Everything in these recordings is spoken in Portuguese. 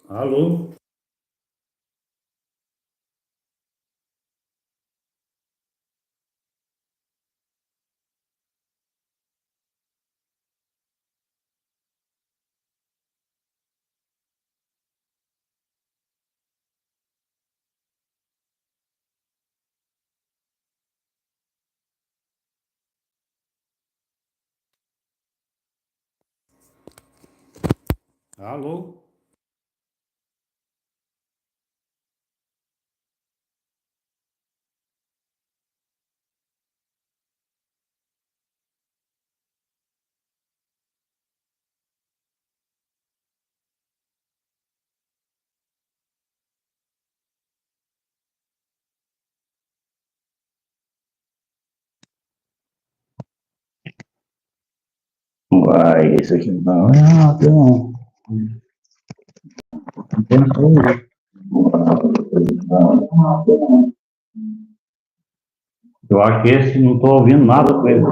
Alô? Alô? Vai, isso aqui não é nada, não. Não tem como. Eu acho que esse não estou ouvindo nada com ele.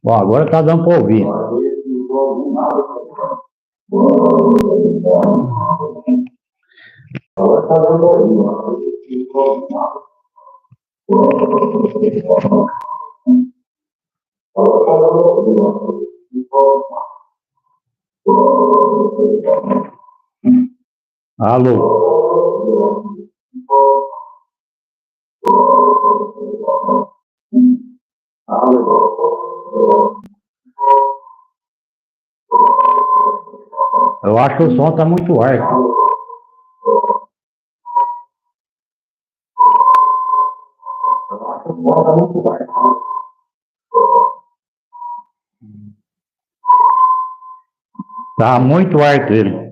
Bom, agora está dando para ouvir. Alô? Eu acho que o som está muito alto. Está muito alto ele.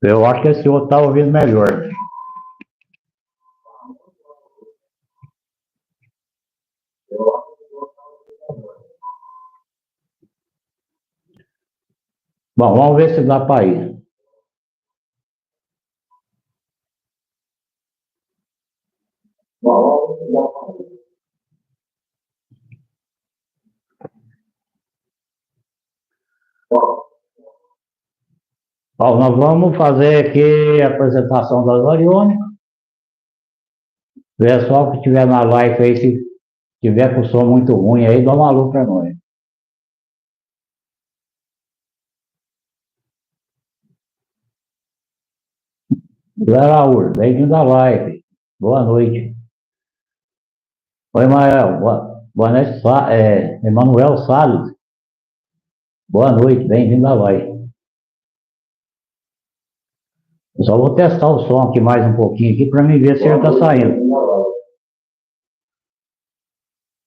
Eu acho que esse outro está ouvindo melhor. Bom, vamos ver se dá para ir. Bom, nós vamos fazer aqui a apresentação das variônicas. O pessoal que estiver na live aí, se tiver com o som muito ruim aí, dá uma alô para nós. Zé Araújo, bem-vindo à live. Boa noite. Oi, Mael. Boa noite, Emanuel Salles. Boa noite, bem-vindo à live. Eu só vou testar o som aqui mais um pouquinho aqui para me ver se ele está saindo.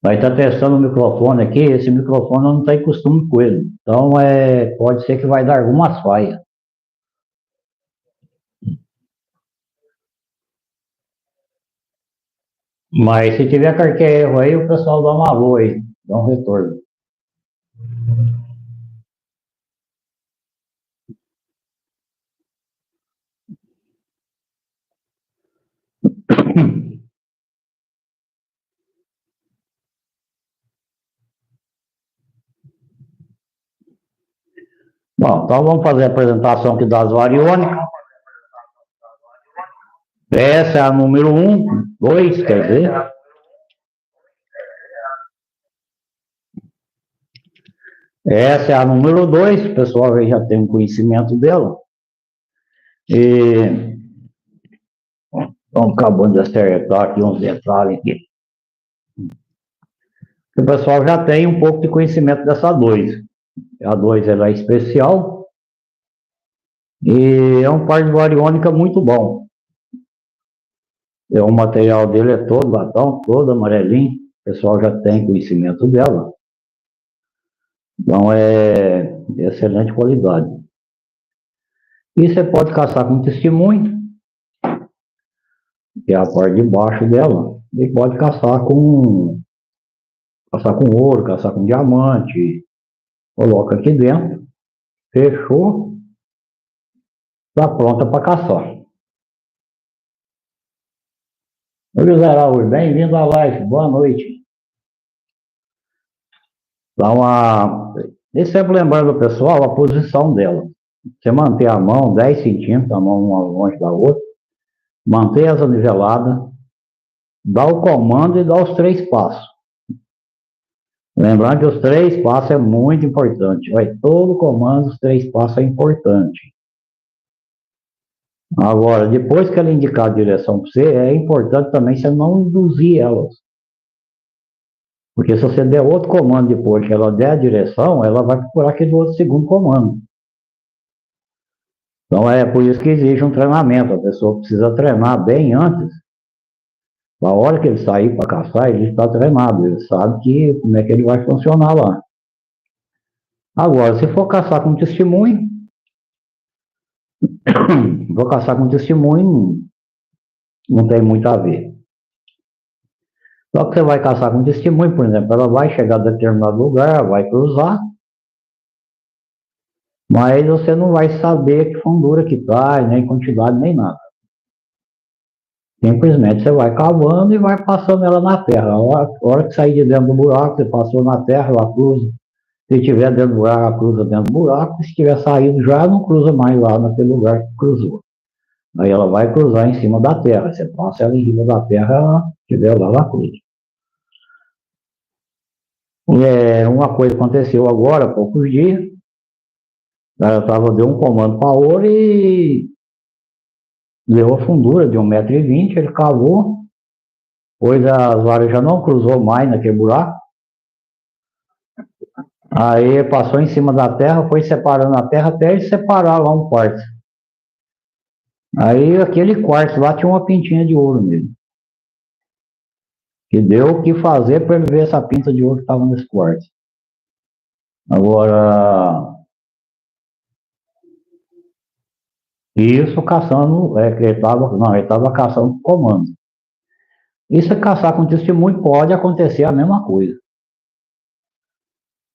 Nós está testando o microfone aqui, esse microfone eu não tenho costume com ele. Então, pode ser que vai dar algumas falhas. Mas se tiver qualquer erro aí, o pessoal dá uma alô aí, dá um retorno. Bom, então vamos fazer a apresentação aqui das variônicas. Essa é a número 1, 2, quer dizer. Essa é a número 2, o pessoal aí já tem um conhecimento dela. E estamos acabando de acertar aqui uns detalhes aqui. O pessoal já tem um pouco de conhecimento dessa 2. A 2 ela é especial e é um par de variônica muito bom. O material dele é todo latão, todo amarelinho. O pessoal já tem conhecimento dela. Então é de excelente qualidade. E você pode caçar com testemunho, que é a parte de baixo dela, e pode caçar com ouro, caçar com diamante, coloca aqui dentro, fechou, está pronta para caçar. Oi, José Araújo, bem-vindo à live, boa noite. E sempre lembrando, pessoal, a posição dela. Você manter a mão 10 centímetros, a mão uma longe da outra, manter essa nivelada, dá o comando e dá os 3 passos. Lembrando que os 3 passos é muito importante. Vai todo comando, os 3 passos é importante. Agora, depois que ela indicar a direção para você, é importante também você não induzir elas. Porque se você der outro comando depois que ela der a direção, ela vai procurar aquele outro segundo comando. Então é por isso que exige um treinamento. A pessoa precisa treinar bem antes. A hora que ele sair para caçar, ele está treinado. Ele sabe como é que ele vai funcionar lá. Agora, se for caçar com testemunho, vou caçar com testemunho, não tem muito a ver. Só que você vai caçar com testemunho, por exemplo, ela vai chegar a determinado lugar, vai cruzar, mas você não vai saber que fundura que está, nem quantidade, nem nada. Simplesmente você vai cavando e vai passando ela na terra. A hora que sair de dentro do buraco, você passou na terra, ela cruza. Se tiver dentro do buraco, ela cruza dentro do buraco. Se tiver saído já, não cruza mais lá naquele lugar que cruzou. Aí ela vai cruzar em cima da terra. Você passa ela em cima da terra, ela tiver lá, ela cruza. Uma coisa aconteceu agora, há poucos dias. Ela deu um comando para ouro e deu a fundura de 1,20 m, ele cavou, pois as varas já não cruzou mais naquele buraco. Aí passou em cima da terra, foi separando a terra até ele separar lá um quartzo. Aí aquele quartzo lá tinha uma pintinha de ouro nele. Que deu o que fazer para ele ver essa pinta de ouro que estava nesse quartzo. Agora, isso caçando, ele estava caçando comando. Isso é caçar com testemunho, pode acontecer a mesma coisa.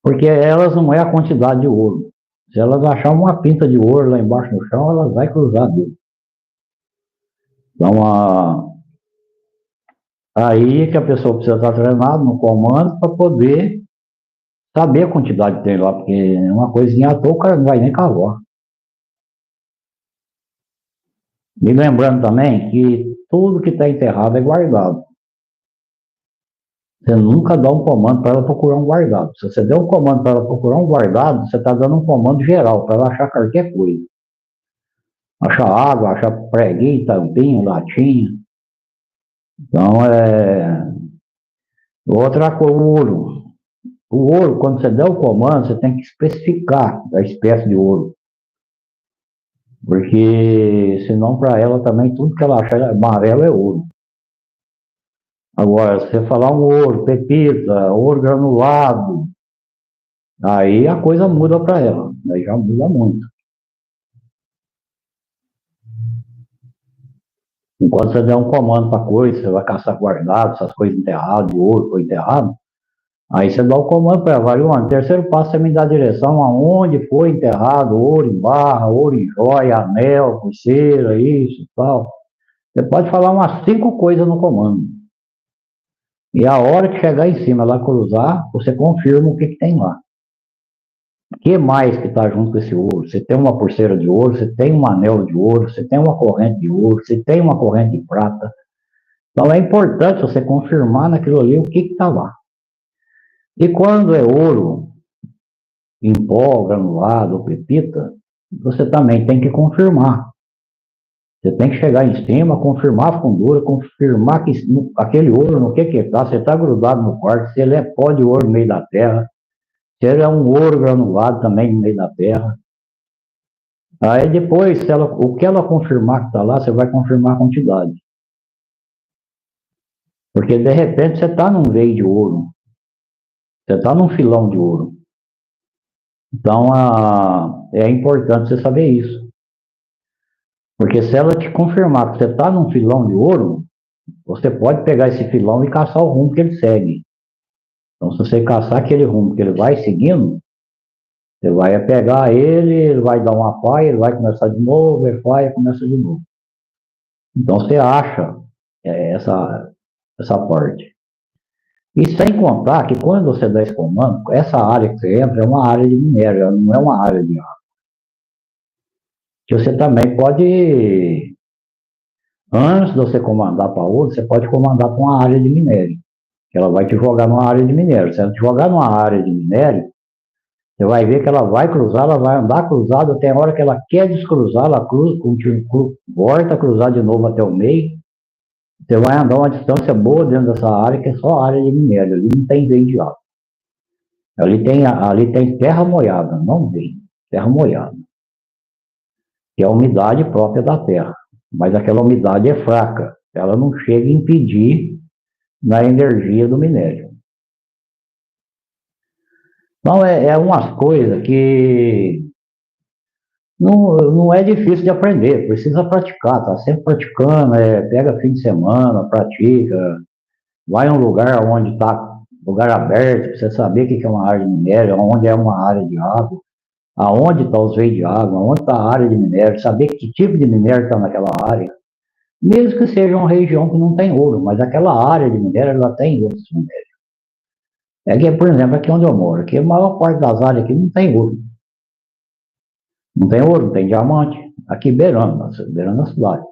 Porque elas não é a quantidade de ouro. Se elas acharem uma pinta de ouro lá embaixo no chão, elas vão cruzar dele. Então, aí que a pessoa precisa estar treinada no comando para poder saber a quantidade que tem lá, porque uma coisinha à toa o cara não vai nem cavar. E lembrando também que tudo que está enterrado é guardado. Você nunca dá um comando para ela procurar um guardado. Se você der um comando para ela procurar um guardado, você está dando um comando geral para ela achar qualquer coisa. Achar água, achar preguinho, tampinha, latinha. Então, outra coisa, o ouro. O ouro, quando você der o comando, você tem que especificar a espécie de ouro. Porque, senão, para ela também, tudo que ela achar amarelo é ouro. Agora, se você falar um ouro, pepita, ouro granulado, aí a coisa muda para ela. Aí já muda muito. Enquanto você der um comando para coisa, você vai caçar guardado, essas coisas enterradas, de ouro foi enterrado, aí você dá o comando para ela. No terceiro passo, você me dá a direção aonde foi enterrado, ouro em barra, ouro em joia, anel, pulseira, isso e tal. Você pode falar umas 5 coisas no comando. E a hora que chegar em cima, ela cruzar, você confirma o que tem lá. O que mais que está junto com esse ouro? Você tem uma pulseira de ouro, você tem um anel de ouro, você tem uma corrente de ouro, você tem uma corrente de prata. Então é importante você confirmar naquilo ali o que está lá. E quando é ouro em pó, granulado ou pepita, você também tem que confirmar. Você tem que chegar em cima, confirmar a fundura, confirmar que aquele ouro, no que está, se está grudado no quarto, se ele é pó de ouro no meio da terra, se ele é um ouro granulado também no meio da terra. Aí depois, o que ela confirmar que está lá, você vai confirmar a quantidade. Porque de repente você está num veio de ouro, você está num filão de ouro. Então é importante você saber isso. Porque se ela te confirmar que você está num filão de ouro, você pode pegar esse filão e caçar o rumo que ele segue. Então, se você caçar aquele rumo que ele vai seguindo, você vai pegar ele vai dar uma paia, ele vai começar de novo, ele vai e começa de novo. Então, você acha essa parte. E sem contar que quando você dá esse comando, essa área que você entra é uma área de minério, não é uma área de água. Que você também pode, antes de você comandar para outra, você pode comandar para uma área de minério. Que ela vai te jogar numa área de minério. Se ela te jogar numa área de minério, você vai ver que ela vai cruzar, ela vai andar cruzada, até a hora que ela quer descruzar, ela cruza, volta a cruzar de novo até o meio. Você vai andar uma distância boa dentro dessa área, que é só área de minério. Ali não tem veio de água. Ali tem terra molhada, não vem, terra molhada, que é a umidade própria da terra. Mas aquela umidade é fraca, ela não chega a impedir na energia do minério. Então, é umas coisas que não é difícil de aprender, precisa praticar, tá sempre praticando, pega fim de semana, pratica, vai em um lugar onde está lugar aberto, para você saber o que é uma área de minério, onde é uma área de água, aonde está os veios de água, onde está a área de minério, saber que tipo de minério está naquela área, mesmo que seja uma região que não tem ouro, mas aquela área de minério ela tem outros minérios. É que, por exemplo, aqui onde eu moro, aqui a maior parte das áreas aqui não tem ouro. Não tem ouro, não tem diamante, aqui beirando a cidade.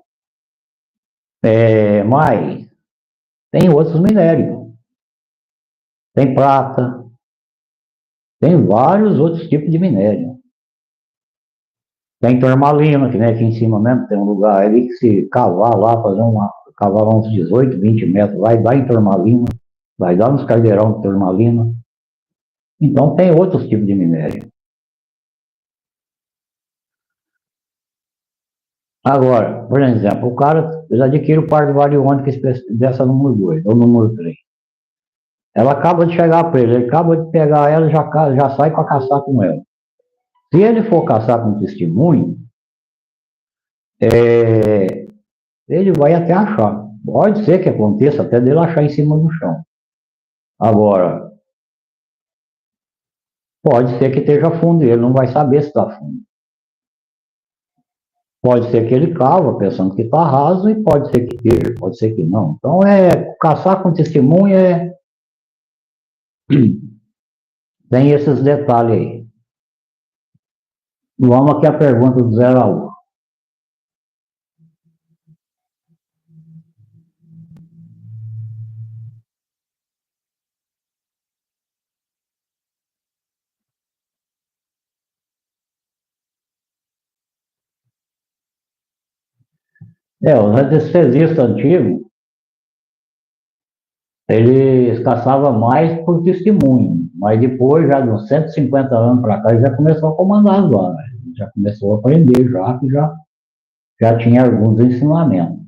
Mas tem outros minérios. Tem prata, tem vários outros tipos de minério. Tem turmalina, que nem aqui em cima mesmo, tem um lugar ali que se cavar lá, cavar uns 18, 20 metros, vai dar em turmalina, vai dar nos caldeirão de turmalina. Então tem outros tipos de minério. Agora, por exemplo, o cara adquire o par de variônica dessa número 2, ou número 3. Ela acaba de chegar para ele acaba de pegar ela e já sai para caçar com ela. Se ele for caçar com testemunho, ele vai até achar. Pode ser que aconteça até dele achar em cima do chão. Agora, pode ser que esteja fundo, ele não vai saber se está fundo. Pode ser que ele cava pensando que está raso e pode ser que esteja, pode ser que não. Então, caçar com testemunha tem esses detalhes aí. Vamos aqui a pergunta do Zé Raul. Os anestesistas antigos, eles caçavam mais por testemunho, mas depois, já de uns 150 anos para cá, ele já começou a comandar as varas, já começou a aprender, já tinha alguns ensinamentos.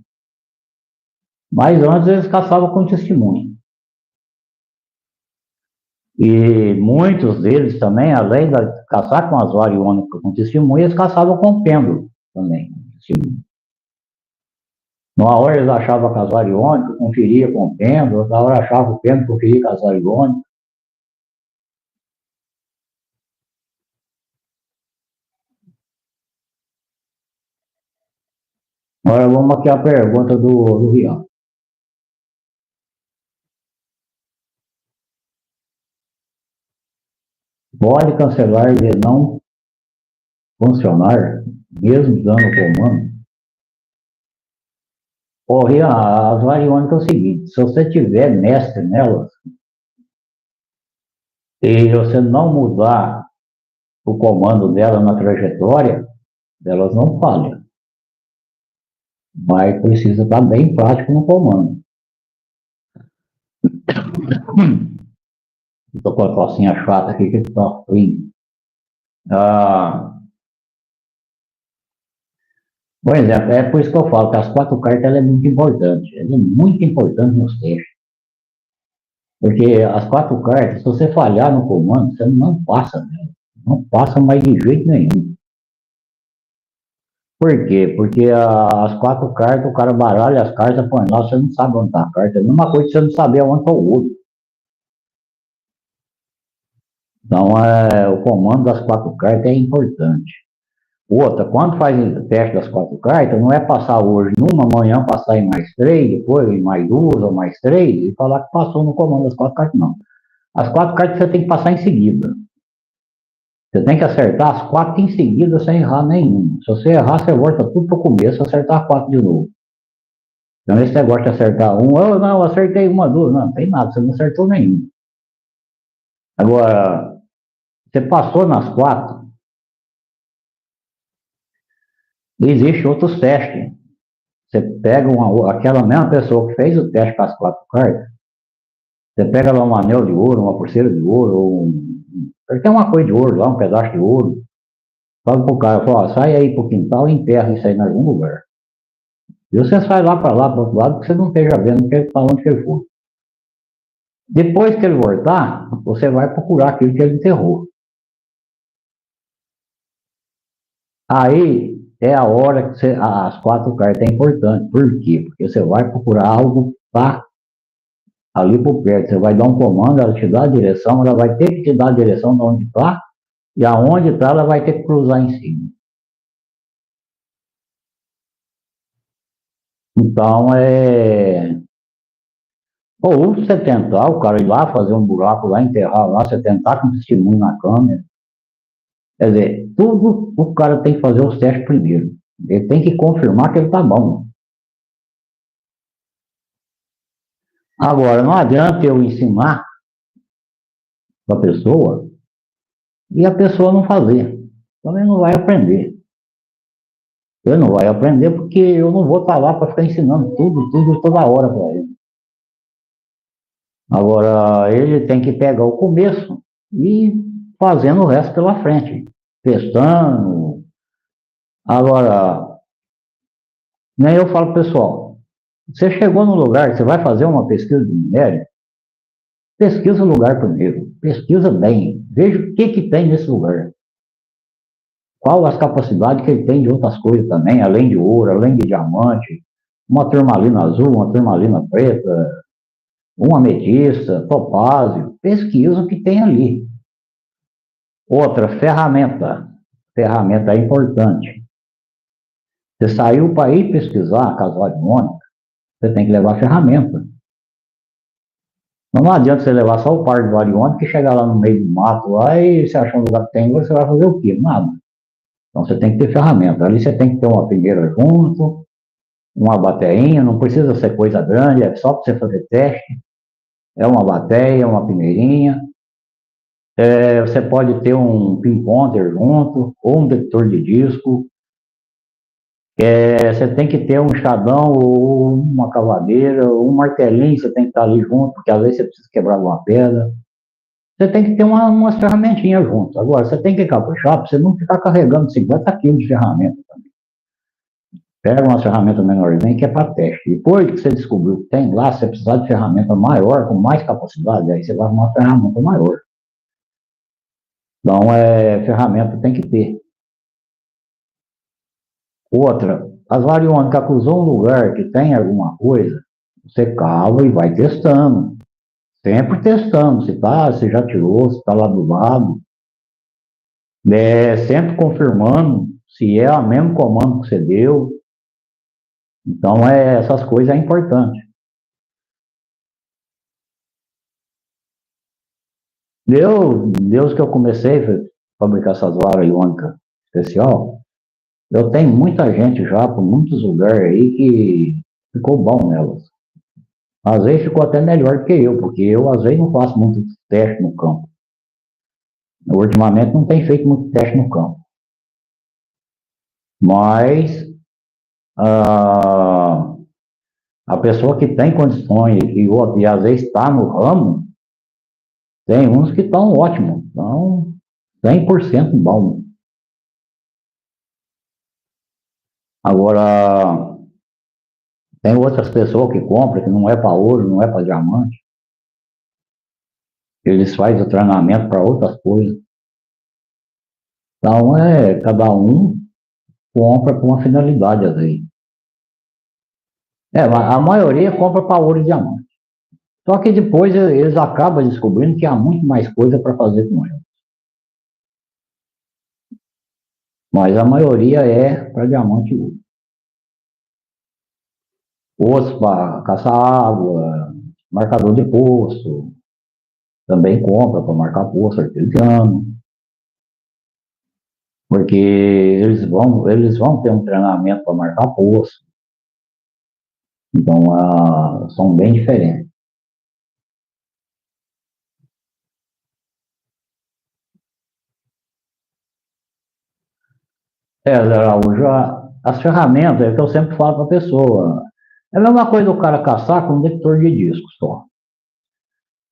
Mas antes eles caçavam com testemunho. E muitos deles também, além de caçar com as variônicas com testemunho, eles caçavam com pêndulo também. Numa hora eles achavam com as variônicas, conferia com o pêndulo, outra hora achava o pêndulo, conferia com as variônicas. Agora vamos aqui à pergunta do Rian. Pode cancelar e não funcionar, mesmo dando o comando? Rian, as variônicas é o seguinte, se você tiver mestre nelas, e você não mudar o comando dela na trajetória, elas não falham. Mas precisa estar bem prático no comando. Estou com a tocinha chata aqui que está ruim. Por exemplo, é por isso que eu falo que as 4 cartas ela é muito importante. Ela é muito importante nos textos. Porque as 4 cartas, se você falhar no comando, você não passa, né? Não passa mais de jeito nenhum. Por quê? Porque as 4 cartas, o cara baralha as cartas, põe lá, você não sabe onde está a carta. É a mesma coisa que você não saber onde está o ouro. Então, o comando das 4 cartas é importante. Outra, quando faz o teste das 4 cartas, não é passar hoje numa, amanhã passar em mais 3, depois em mais 2 ou mais 3, e falar que passou no comando das 4 cartas, não. As 4 cartas você tem que passar em seguida. Você tem que acertar as 4 em seguida sem errar nenhuma. Se você errar, você volta tudo para o começo, acertar 4 de novo. Então, esse negócio de acertar um, eu não, acertei uma, duas, não tem nada, você não acertou nenhum. Agora, você passou nas 4, existe outros testes. Você pega aquela mesma pessoa que fez o teste com as 4 cartas, você pega lá um anel de ouro, uma pulseira de ouro, tem uma coisa de ouro lá, um pedaço de ouro, fala pro cara, fala, sai aí pro quintal e enterra isso aí em algum lugar. E você sai lá para outro lado, que você não esteja vendo para onde que ele for. Depois que ele voltar, você vai procurar aquilo que ele enterrou. Aí é a hora que as 4 cartas é importante. Por quê? Porque você vai procurar algo para ali por perto. Você vai dar um comando, ela te dá a direção, ela vai ter que te dar a direção de onde está, e aonde está, ela vai ter que cruzar em cima. Então, ou você tentar, o cara ir lá fazer um buraco lá, enterrar lá, você tentar com testemunho na câmera. Quer dizer, tudo o cara tem que fazer os testes primeiro. Ele tem que confirmar que ele está bom. Agora, não adianta eu ensinar para a pessoa e a pessoa não fazer. Também não vai aprender. Ele não vai aprender porque eu não vou estar lá para ficar ensinando tudo, toda hora para ele. Agora, ele tem que pegar o começo e fazendo o resto pela frente. Testando. Agora, nem eu falo, pessoal, você chegou no lugar, você vai fazer uma pesquisa de minério, pesquisa o lugar primeiro, pesquisa bem, veja o que tem nesse lugar. Qual as capacidades que ele tem de outras coisas também, além de ouro, além de diamante, uma turmalina azul, uma turmalina preta, uma ametista, topázio, pesquisa o que tem ali. Outra, ferramenta. Ferramenta é importante. Você saiu para ir pesquisar casal harmônica, você tem que levar ferramenta. Não adianta você levar só o par de variônica e chegar lá no meio do mato lá e você achar um lugar que tem, você vai fazer o quê? Nada. Então você tem que ter ferramenta. Ali você tem que ter uma peneira junto, uma bateinha, não precisa ser coisa grande, é só para você fazer teste. É uma bateia, uma peneirinha. Você pode ter um pin-ponter junto, ou um detector de disco. Você tem que ter um enxadão, ou uma cavadeira, ou um martelinho, você tem que estar ali junto, porque às vezes você precisa quebrar uma pedra. Você tem que ter umas ferramentinhas junto. Agora, você tem que caprichar para você não ficar carregando 50 quilos de ferramenta também. Pega uma ferramenta menorzinha que é para teste. Depois que você descobriu que tem lá, você precisar de ferramenta maior, com mais capacidade, aí você vai arrumar uma ferramenta maior. Então, ferramenta tem que ter. Outra, as variônicas cruzou um lugar que tem alguma coisa, você cava e vai testando. Sempre testando, se já tirou, se está lá do lado. Sempre confirmando se é o mesmo comando que você deu. Então, essas coisas é importante. Deus que eu comecei a fabricar essas varas iônicas especial, eu tenho muita gente já, por muitos lugares aí, que ficou bom nelas. Às vezes ficou até melhor que eu, porque eu às vezes não faço muito teste no campo. Eu, ultimamente não tenho feito muito teste no campo. Mas a pessoa que tem condições e às vezes está no ramo, tem uns que estão ótimos, estão 100% bom. Agora, tem outras pessoas que compram, que não é para ouro, não é para diamante. Eles fazem o treinamento para outras coisas. Então, cada um compra com uma finalidade, às vezes. A maioria compra para ouro e diamante. Só que depois eles acabam descobrindo que há muito mais coisa para fazer com eles. mas a maioria é para diamante e ouro. Osso para caçar água, marcador de poço, também compra para marcar poço artesiano, porque eles vão ter um treinamento para marcar poço, então são bem diferentes. Zé Araújo, as ferramentas, é o que eu sempre falo para a pessoa, é a mesma coisa do cara caçar com um detector de disco só.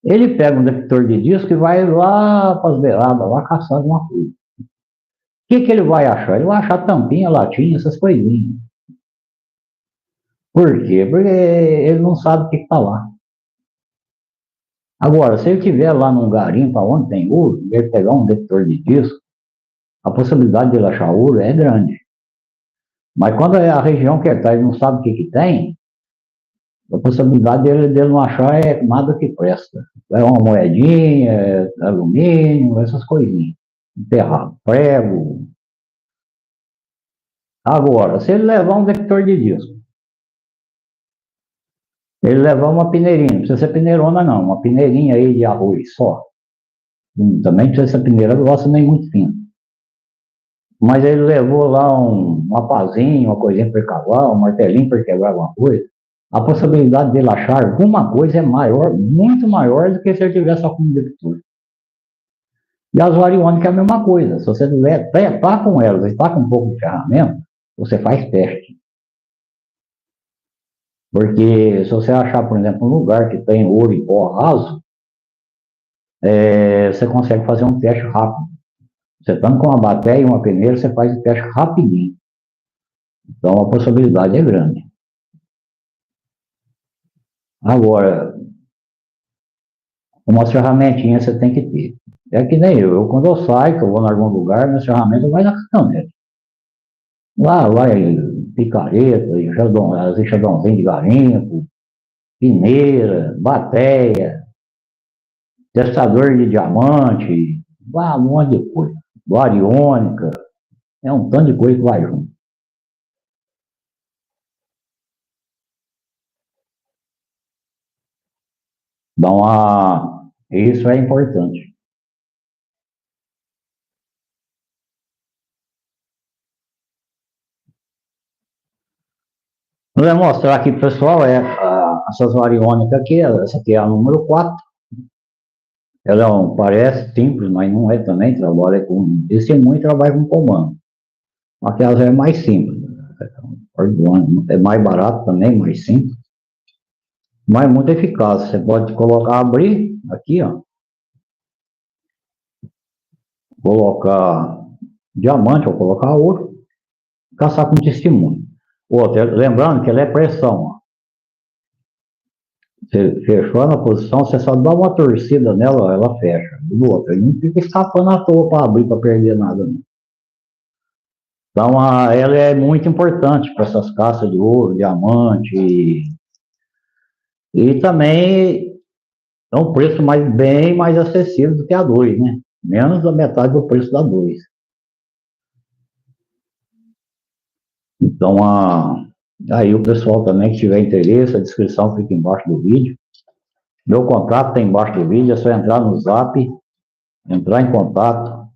Ele pega um detector de disco e vai lá para as beiradas, lá caçar alguma coisa. O que ele vai achar? Ele vai achar tampinha, latinha, essas coisinhas. Por quê? Porque ele não sabe o que está lá. Agora, se ele estiver lá num garimpo onde tem ouro, ele pegar um detector de disco, a possibilidade de ele achar ouro é grande. Mas quando é a região que ele está, ele não sabe o que tem, a possibilidade dele não achar é nada que presta. É uma moedinha, é alumínio, essas coisinhas. Enterrado, prego. Agora, se ele levar um detector de disco, ele levar uma peneirinha, não precisa ser peneirona não, uma peneirinha aí de arroz só. Também precisa ser peneira grossa nem muito fina. Mas ele levou lá uma pazinha, uma coisinha para cavar, um martelinho para quebrar alguma coisa. A possibilidade dele achar alguma coisa é maior, muito maior do que se ele tivesse só com um detector. E as variônicas é a mesma coisa. Se você está com elas e está com um pouco de ferramenta, você faz teste. Porque se você achar, por exemplo, um lugar que tem ouro e pó raso, você consegue fazer um teste rápido. Você estando com uma bateria e uma peneira, você faz o teste rapidinho. Então a possibilidade é grande. Agora, umas ferramentinhas você tem que ter. É que nem eu quando eu saio, que eu vou em algum lugar, minhas ferramentas vai na caminhonete. Lá vai picareta, enxadãozinho de garimpo, peneira, bateia, testador de diamante, vai um monte de coisa. Bariônica, é um tanto de coisa que vai junto. Então, isso é importante. Eu vou mostrar aqui, pessoal, essas variônicas aqui, essa aqui é a número 4. Ela parece simples, mas não é também, trabalha com, esse muito trabalha com comando. Aquelas é mais simples, é mais barato também, mais simples, mas muito eficaz. Você pode colocar, abrir aqui, ó, colocar diamante ou colocar ouro, caçar com testemunho. Outra, lembrando que ela é pressão, ó. Você fechou na posição, você só dá uma torcida nela, ela fecha. Do outro, ele não fica escapando à toa para abrir, para perder nada. Não. Então, ela é muito importante para essas caças de ouro, diamante. E também é um preço bem mais acessível do que a 2, né? Menos da metade do preço da 2. Então, aí o pessoal também que tiver interesse, a descrição fica embaixo do vídeo. Meu contato está embaixo do vídeo, é só entrar no Zap, entrar em contato.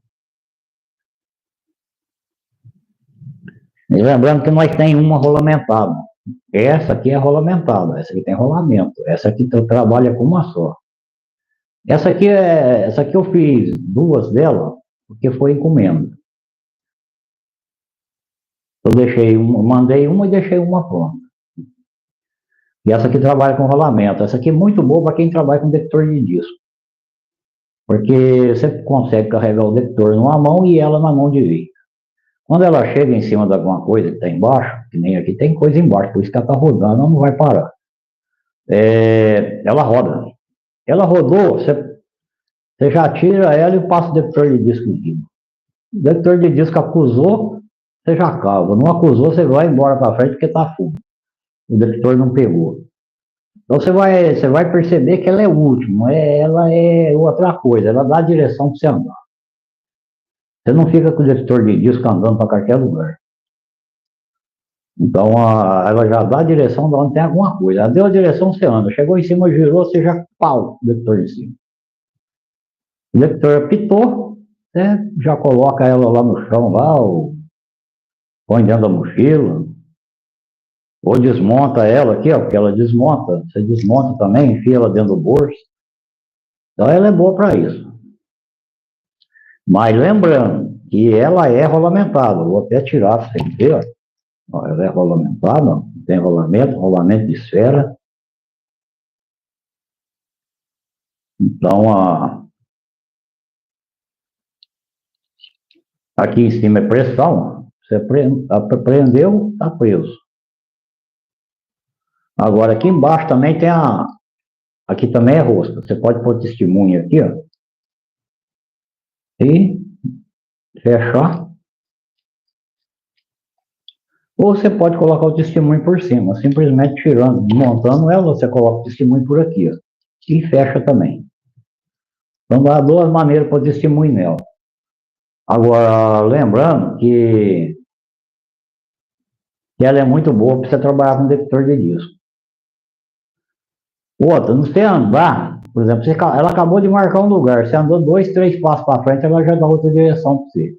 E lembrando que nós tem uma rolamentada. Essa aqui é rolamentada, essa aqui tem rolamento. Essa aqui trabalha com uma só. Essa aqui eu fiz duas dela, porque foi encomenda. Mandei uma e deixei uma pronta. E essa aqui trabalha com rolamento. Essa aqui é muito boa para quem trabalha com detector de disco. Porque você consegue carregar o detector numa mão e ela na mão direita. Quando ela chega em cima de alguma coisa que está embaixo, que nem aqui tem coisa embaixo, por isso que ela está rodando, ela não vai parar. Ela roda. Ela rodou, você já tira ela e passa o detector de disco em cima. O detector de disco acusou, você já cava. Não acusou, você vai embora para frente porque está fundo. O detector não pegou. Então você vai perceber que ela é útil, ela é outra coisa, ela dá a direção para você andar. Você não fica com o detector de disco andando para qualquer lugar. Então, ela já dá a direção de onde tem alguma coisa. Ela deu a direção, você anda. Chegou em cima, girou, você já pau, o detector em cima. O detector apitou, você já coloca ela lá no chão, lá, ou põe dentro da mochila, ou desmonta ela aqui, ó, porque ela desmonta. Você desmonta também, enfia ela dentro do bolso. Então, ela é boa para isso. Mas lembrando que ela é rolamentada. Vou até tirar para você ver, ó. Ela é rolamentada, tem rolamento de esfera. Então, aqui em cima é pressão. Você prendeu, está preso. Agora, aqui embaixo também tem a... Aqui também é rosca. Você pode pôr testemunha aqui, ó. E fechar. Ou você pode colocar o testemunho por cima. Simplesmente tirando, desmontando ela, você coloca o testemunho por aqui, ó. E fecha também. Então, dá duas maneiras para o testemunho nela. Agora, lembrando que ela é muito boa para você trabalhar com detector de disco. Outra, não sei andar, por exemplo, ela acabou de marcar um lugar, você andou 2, 3 passos para frente, ela já dá outra direção para você.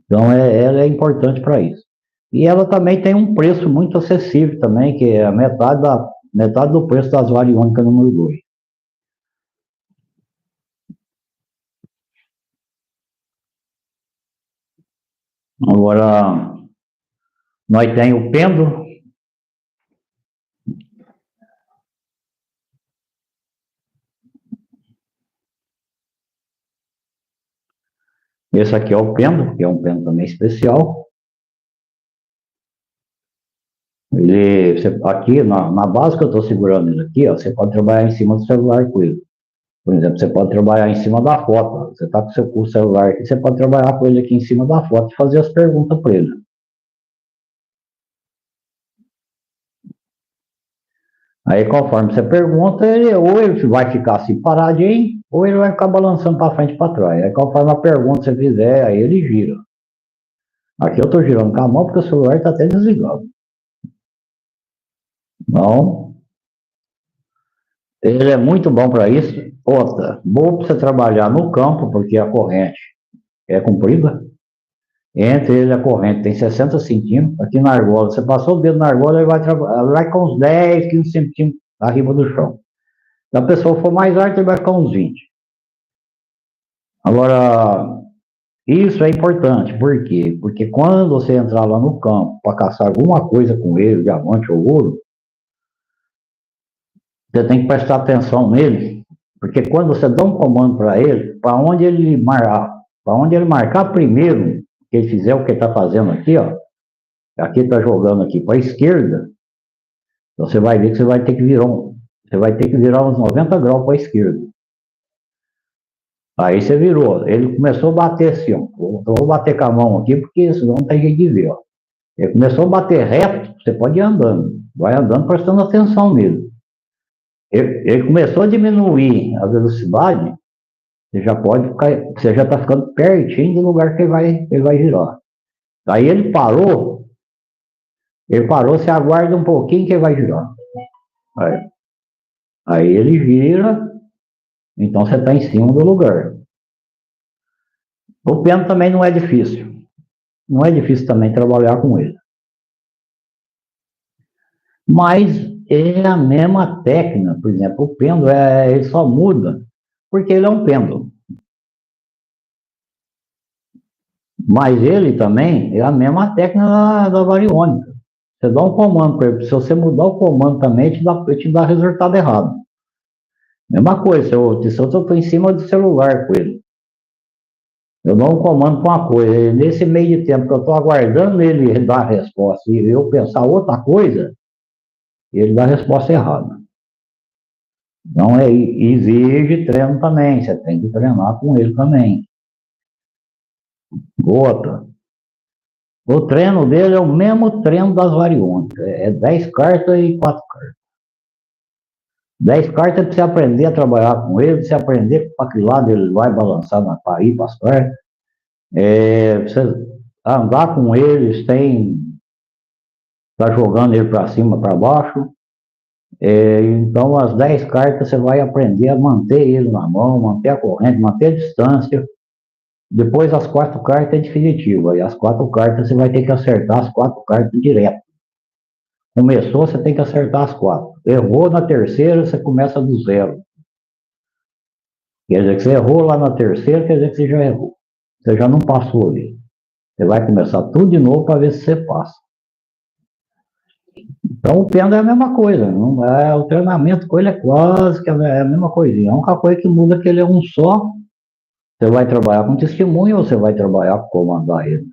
Então, ela é importante para isso. E ela também tem um preço muito acessível também, que é a metade do preço das variônicas número 2. Agora, nós temos o pêndulo. Esse aqui é o pêndulo, que é um pêndulo também especial. Aqui, na base que eu estou segurando ele aqui, ó, você pode trabalhar em cima do celular com ele. Por exemplo, você pode trabalhar em cima da foto. Você está com o celular aqui, você pode trabalhar com ele aqui em cima da foto e fazer as perguntas para ele. Aí, conforme você pergunta, ou ele vai ficar assim paradinho, ou ele vai ficar balançando para frente e para trás. Aí, conforme a pergunta você fizer, aí ele gira. Aqui eu estou girando com a mão porque o celular está até desligado. Então, ele é muito bom para isso. Outra, bom para você trabalhar no campo, porque a corrente é comprida. Entre ele e a corrente tem 60 centímetros. Aqui na argola, você passou o dedo na argola, ele vai com uns 10, 15 centímetros arriba do chão. Se a pessoa for mais alta, ele vai ficar uns 20. Agora, isso é importante. Por quê? Porque quando você entrar lá no campo para caçar alguma coisa com ele, diamante ou ouro, você tem que prestar atenção nele, porque quando você dá um comando para ele, para onde ele marcar primeiro, que ele fizer o que ele está fazendo aqui, ó, aqui está jogando aqui para a esquerda, então você vai ver que você vai ter que virar uns 90 graus para a esquerda. Aí você virou, ele começou a bater assim, ó, eu vou bater com a mão aqui, porque senão não tem jeito de ver, ó. Ele começou a bater reto, você pode ir andando, vai andando prestando atenção nele. Ele começou a diminuir a velocidade, você já está ficando pertinho do lugar que ele vai girar. Aí ele parou, você aguarda um pouquinho que ele vai girar. Aí ele gira, então você está em cima do lugar. O pêndulo também não é difícil. Não é difícil também trabalhar com ele. Mas é a mesma técnica, por exemplo, o pêndulo ele só muda porque ele é um pêndulo. Mas ele também é a mesma técnica da variônica. Você dá um comando para ele, se você mudar o comando também, ele te dá resultado errado. Mesma coisa, se eu estou em cima do celular com ele, eu dou um comando para uma coisa, e nesse meio de tempo que eu estou aguardando ele dar a resposta e eu pensar outra coisa, ele dá a resposta errada. Então, exige treino também, você tem que treinar com ele também. Outra, o treino dele é o mesmo treino das variônicas, é 10 cartas e 4 cartas. 10 cartas é para você aprender a trabalhar com ele, você aprender para que lado ele vai balançar para ir para as cartas. Você andar com eles, tá jogando ele para cima, para baixo. Então, as 10 cartas você vai aprender a manter ele na mão, manter a corrente, manter a distância. Depois, as 4 cartas é definitiva. E as 4 cartas você vai ter que acertar as 4 cartas direto. Começou, você tem que acertar as 4. Errou na terceira, você começa do zero. Quer dizer que você errou lá na terceira, quer dizer que você já errou. Você já não passou ali. Você vai começar tudo de novo para ver se você passa. Então o piano é a mesma coisa, não é, o treinamento com ele é quase que é a mesma coisinha. A única coisa que muda é que ele é um só. Você vai trabalhar com testemunho ou você vai trabalhar com comandar ele.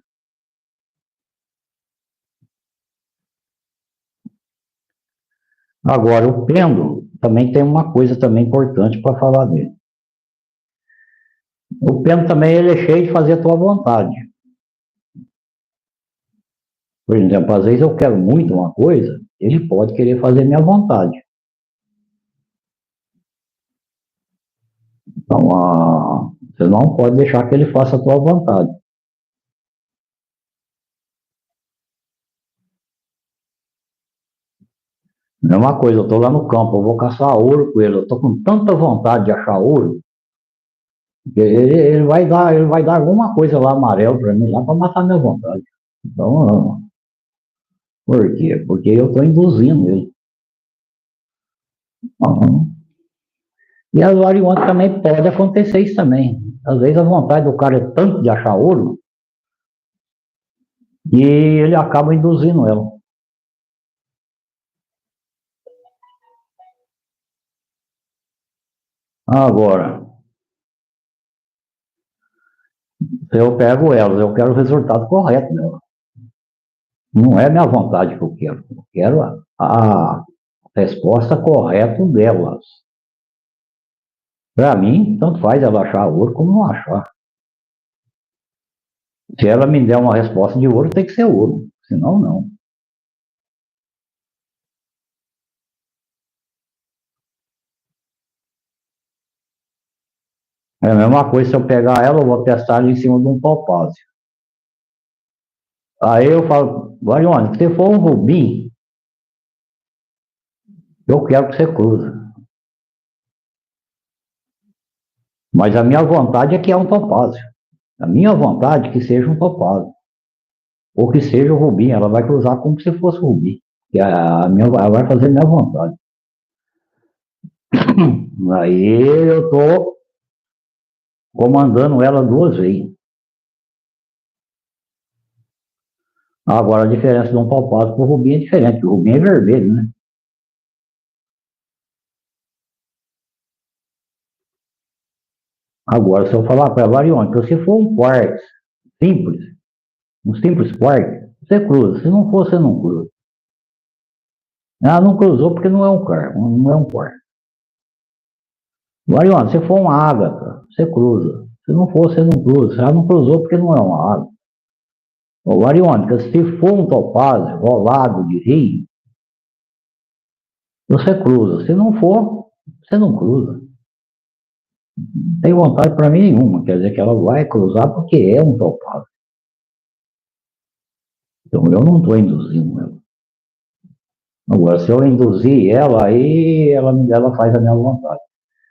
Agora, o pêndulo também tem uma coisa também importante para falar dele. O pêndulo também ele é cheio de fazer a tua vontade. Por exemplo, às vezes eu quero muito uma coisa, ele pode querer fazer minha vontade. Então, você não pode deixar que ele faça a tua vontade. Mesma coisa, eu estou lá no campo, eu vou caçar ouro com ele, eu estou com tanta vontade de achar ouro, que ele vai dar alguma coisa lá amarelo para mim, lá para matar minha vontade. Então, por quê? Porque eu estou induzindo ele. Uhum. E as variantes também pode acontecer isso também. Às vezes a vontade do cara é tanto de achar ouro, e ele acaba induzindo ela. Agora, se eu pego elas, eu quero o resultado correto dela. Não é minha vontade que eu quero a resposta correta delas. Para mim, tanto faz ela achar ouro como não achar. Se ela me der uma resposta de ouro, tem que ser ouro. Senão, não. É a mesma coisa se eu pegar ela, eu vou testar ela em cima de um topázio. Aí eu falo, Varione, se for um rubim, eu quero que você cruza. Mas a minha vontade é que é um topázio. A minha vontade é que seja um topázio. Ou que seja o rubim. Ela vai cruzar como se fosse rubim. E ela vai fazer a minha vontade. Aí eu estou comandando ela 2 vezes. Agora a diferença de um topázio para o rubim é diferente. O rubim é vermelho, né? Agora, se eu falar para a variônica, se for um quartzo simples, um simples quartzo, você cruza. Se não for, você não cruza. Ah, não cruzou porque não é um quartzo, não é um quartzo. Variônica, se for uma ágata, você cruza. Se não for, você não cruza. Ela não cruzou porque não é uma ágata. Variônica, se for um topázio rolado de rio, você cruza. Se não for, você não cruza. Não tem vontade para mim nenhuma. Quer dizer que ela vai cruzar porque é um topázio. Então eu não estou induzindo ela. Agora, se eu induzir ela, aí ela faz a minha vontade.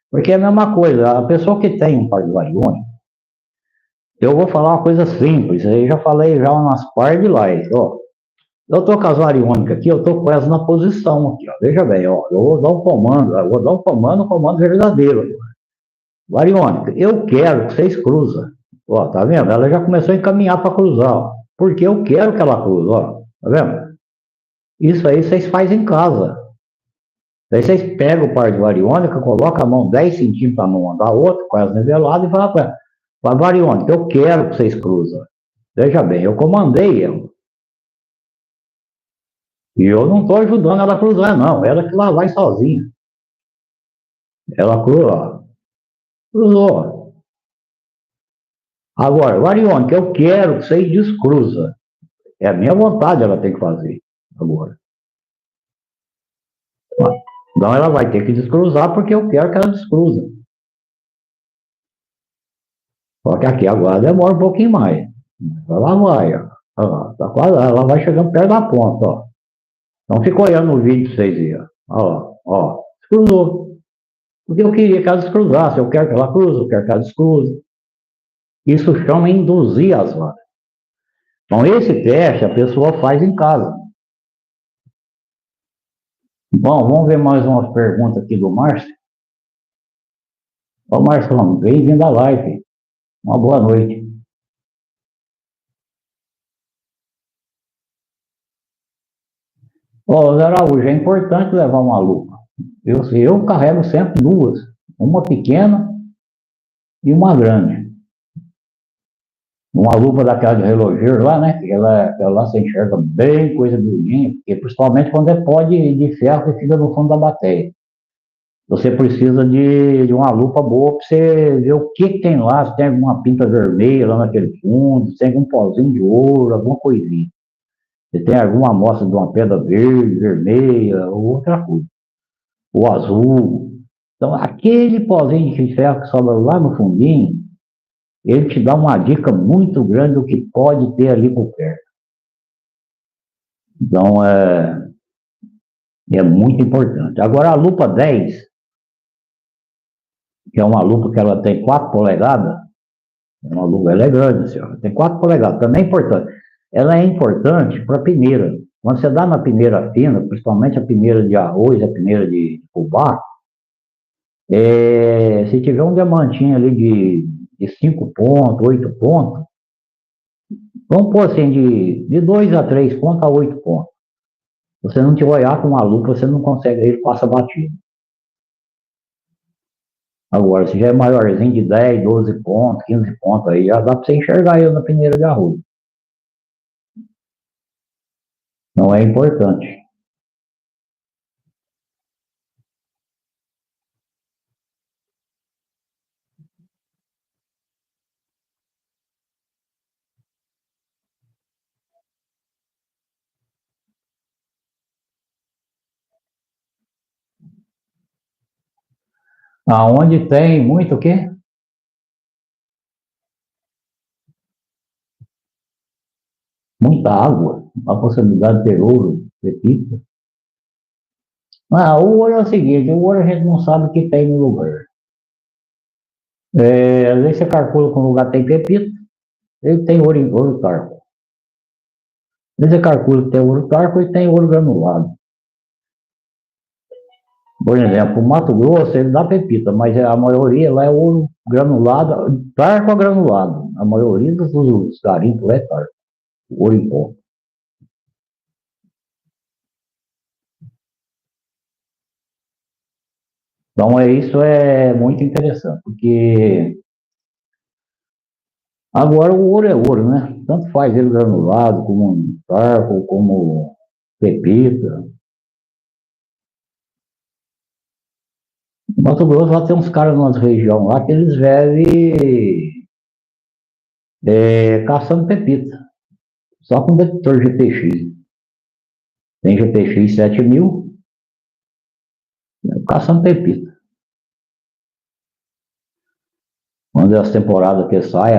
Porque é a mesma coisa, a pessoa que tem um par de variônica, eu vou falar uma coisa simples, aí já falei já umas par de lives, ó. Eu estou com as variônicas aqui, eu estou com elas na posição aqui, ó. Veja bem, ó, eu vou dar um comando, um comando verdadeiro. Variônica, eu quero que vocês cruzam. Ó, tá vendo? Ela já começou a encaminhar para cruzar, ó. Porque eu quero que ela cruze, ó. Tá vendo? Isso aí vocês fazem em casa. Daí vocês pegam o par de variônica, colocam a mão 10 centímetros para mão da outra, com as niveladas, e falam para ela, variônica, eu quero que vocês cruzam. Veja bem, eu comandei ela. E eu não estou ajudando ela a cruzar, não. Ela que lá vai sozinha. Ela cruzou. Agora, variônica, eu quero que vocês descruzam. É a minha vontade ela tem que fazer agora. Então ela vai ter que descruzar porque eu quero que ela descruza. Só que aqui agora demora um pouquinho mais. Ela vai, ó. Olha lá, tá quase, ela vai chegando perto da ponta, ó. Então fica olhando o vídeo pra vocês aí, ó. Olha lá, ó. Cruzou. Porque eu queria que ela descruzasse. Eu quero que ela cruze, eu quero que ela descruze. Isso chama induzir as vagas. Então esse teste a pessoa faz em casa. Bom, vamos ver mais umas perguntas aqui do Márcio. Ó, Márcio, bem-vindo à live. Uma boa noite. Ó, Zé Araújo, é importante levar uma lupa. Eu carrego sempre duas. Uma pequena e uma grande. Uma lupa daquela de relogeiro lá, né? Ela se enxerga bem, coisa miudinha, porque principalmente quando é pó de ferro que fica no fundo da bateria. Você precisa de uma lupa boa para você ver o que tem lá, se tem alguma pinta vermelha lá naquele fundo, se tem algum pozinho de ouro, alguma coisinha. Se tem alguma amostra de uma pedra verde, vermelha, ou outra coisa. Ou azul. Então, aquele pozinho de ferro que sobra lá no fundinho, ele te dá uma dica muito grande do que pode ter ali por perto. Então, é muito importante. Agora, a lupa 10, que é uma lupa que ela tem 4 polegadas, é uma lupa, ela é grande, assim, tem 4 polegadas, também é importante. Ela é importante para a peneira. Quando você dá na peneira fina, principalmente a peneira de arroz, a peneira de fubá, se tiver um diamantinho ali de 5 pontos, 8 pontos, vamos pôr assim, de 2 a 3 pontos a 8 pontos. Se você não te olhar com uma lupa, você não consegue, ele passa batido. Agora, se já é maiorzinho de 10, 12 pontos, 15 pontos, aí já dá para você enxergar ele na peneira de arroz. Não é importante. Aonde tem muito o quê? Muita água, a possibilidade de ter ouro, pepita. O ouro é o seguinte, o ouro a gente não sabe o que tem no lugar. Às vezes você calcula que um lugar tem pepita, ele tem ouro tarco. Às vezes você calcula que tem ouro tarco e tem ouro granulado. Por exemplo, o Mato Grosso, ele dá pepita, mas a maioria lá é ouro granulado, tarco a granulado. A maioria dos garimpos lá é tarco, ouro em pó. Então, isso é muito interessante, porque agora o ouro é ouro, né? Tanto faz ele granulado, como um tarco, como pepita. No Mato Grosso lá tem uns caras nas regiões lá que eles vivem caçando pepita, só com detector GTX. Tem GTX 7000, caçando pepita. Quando é as temporadas que saem,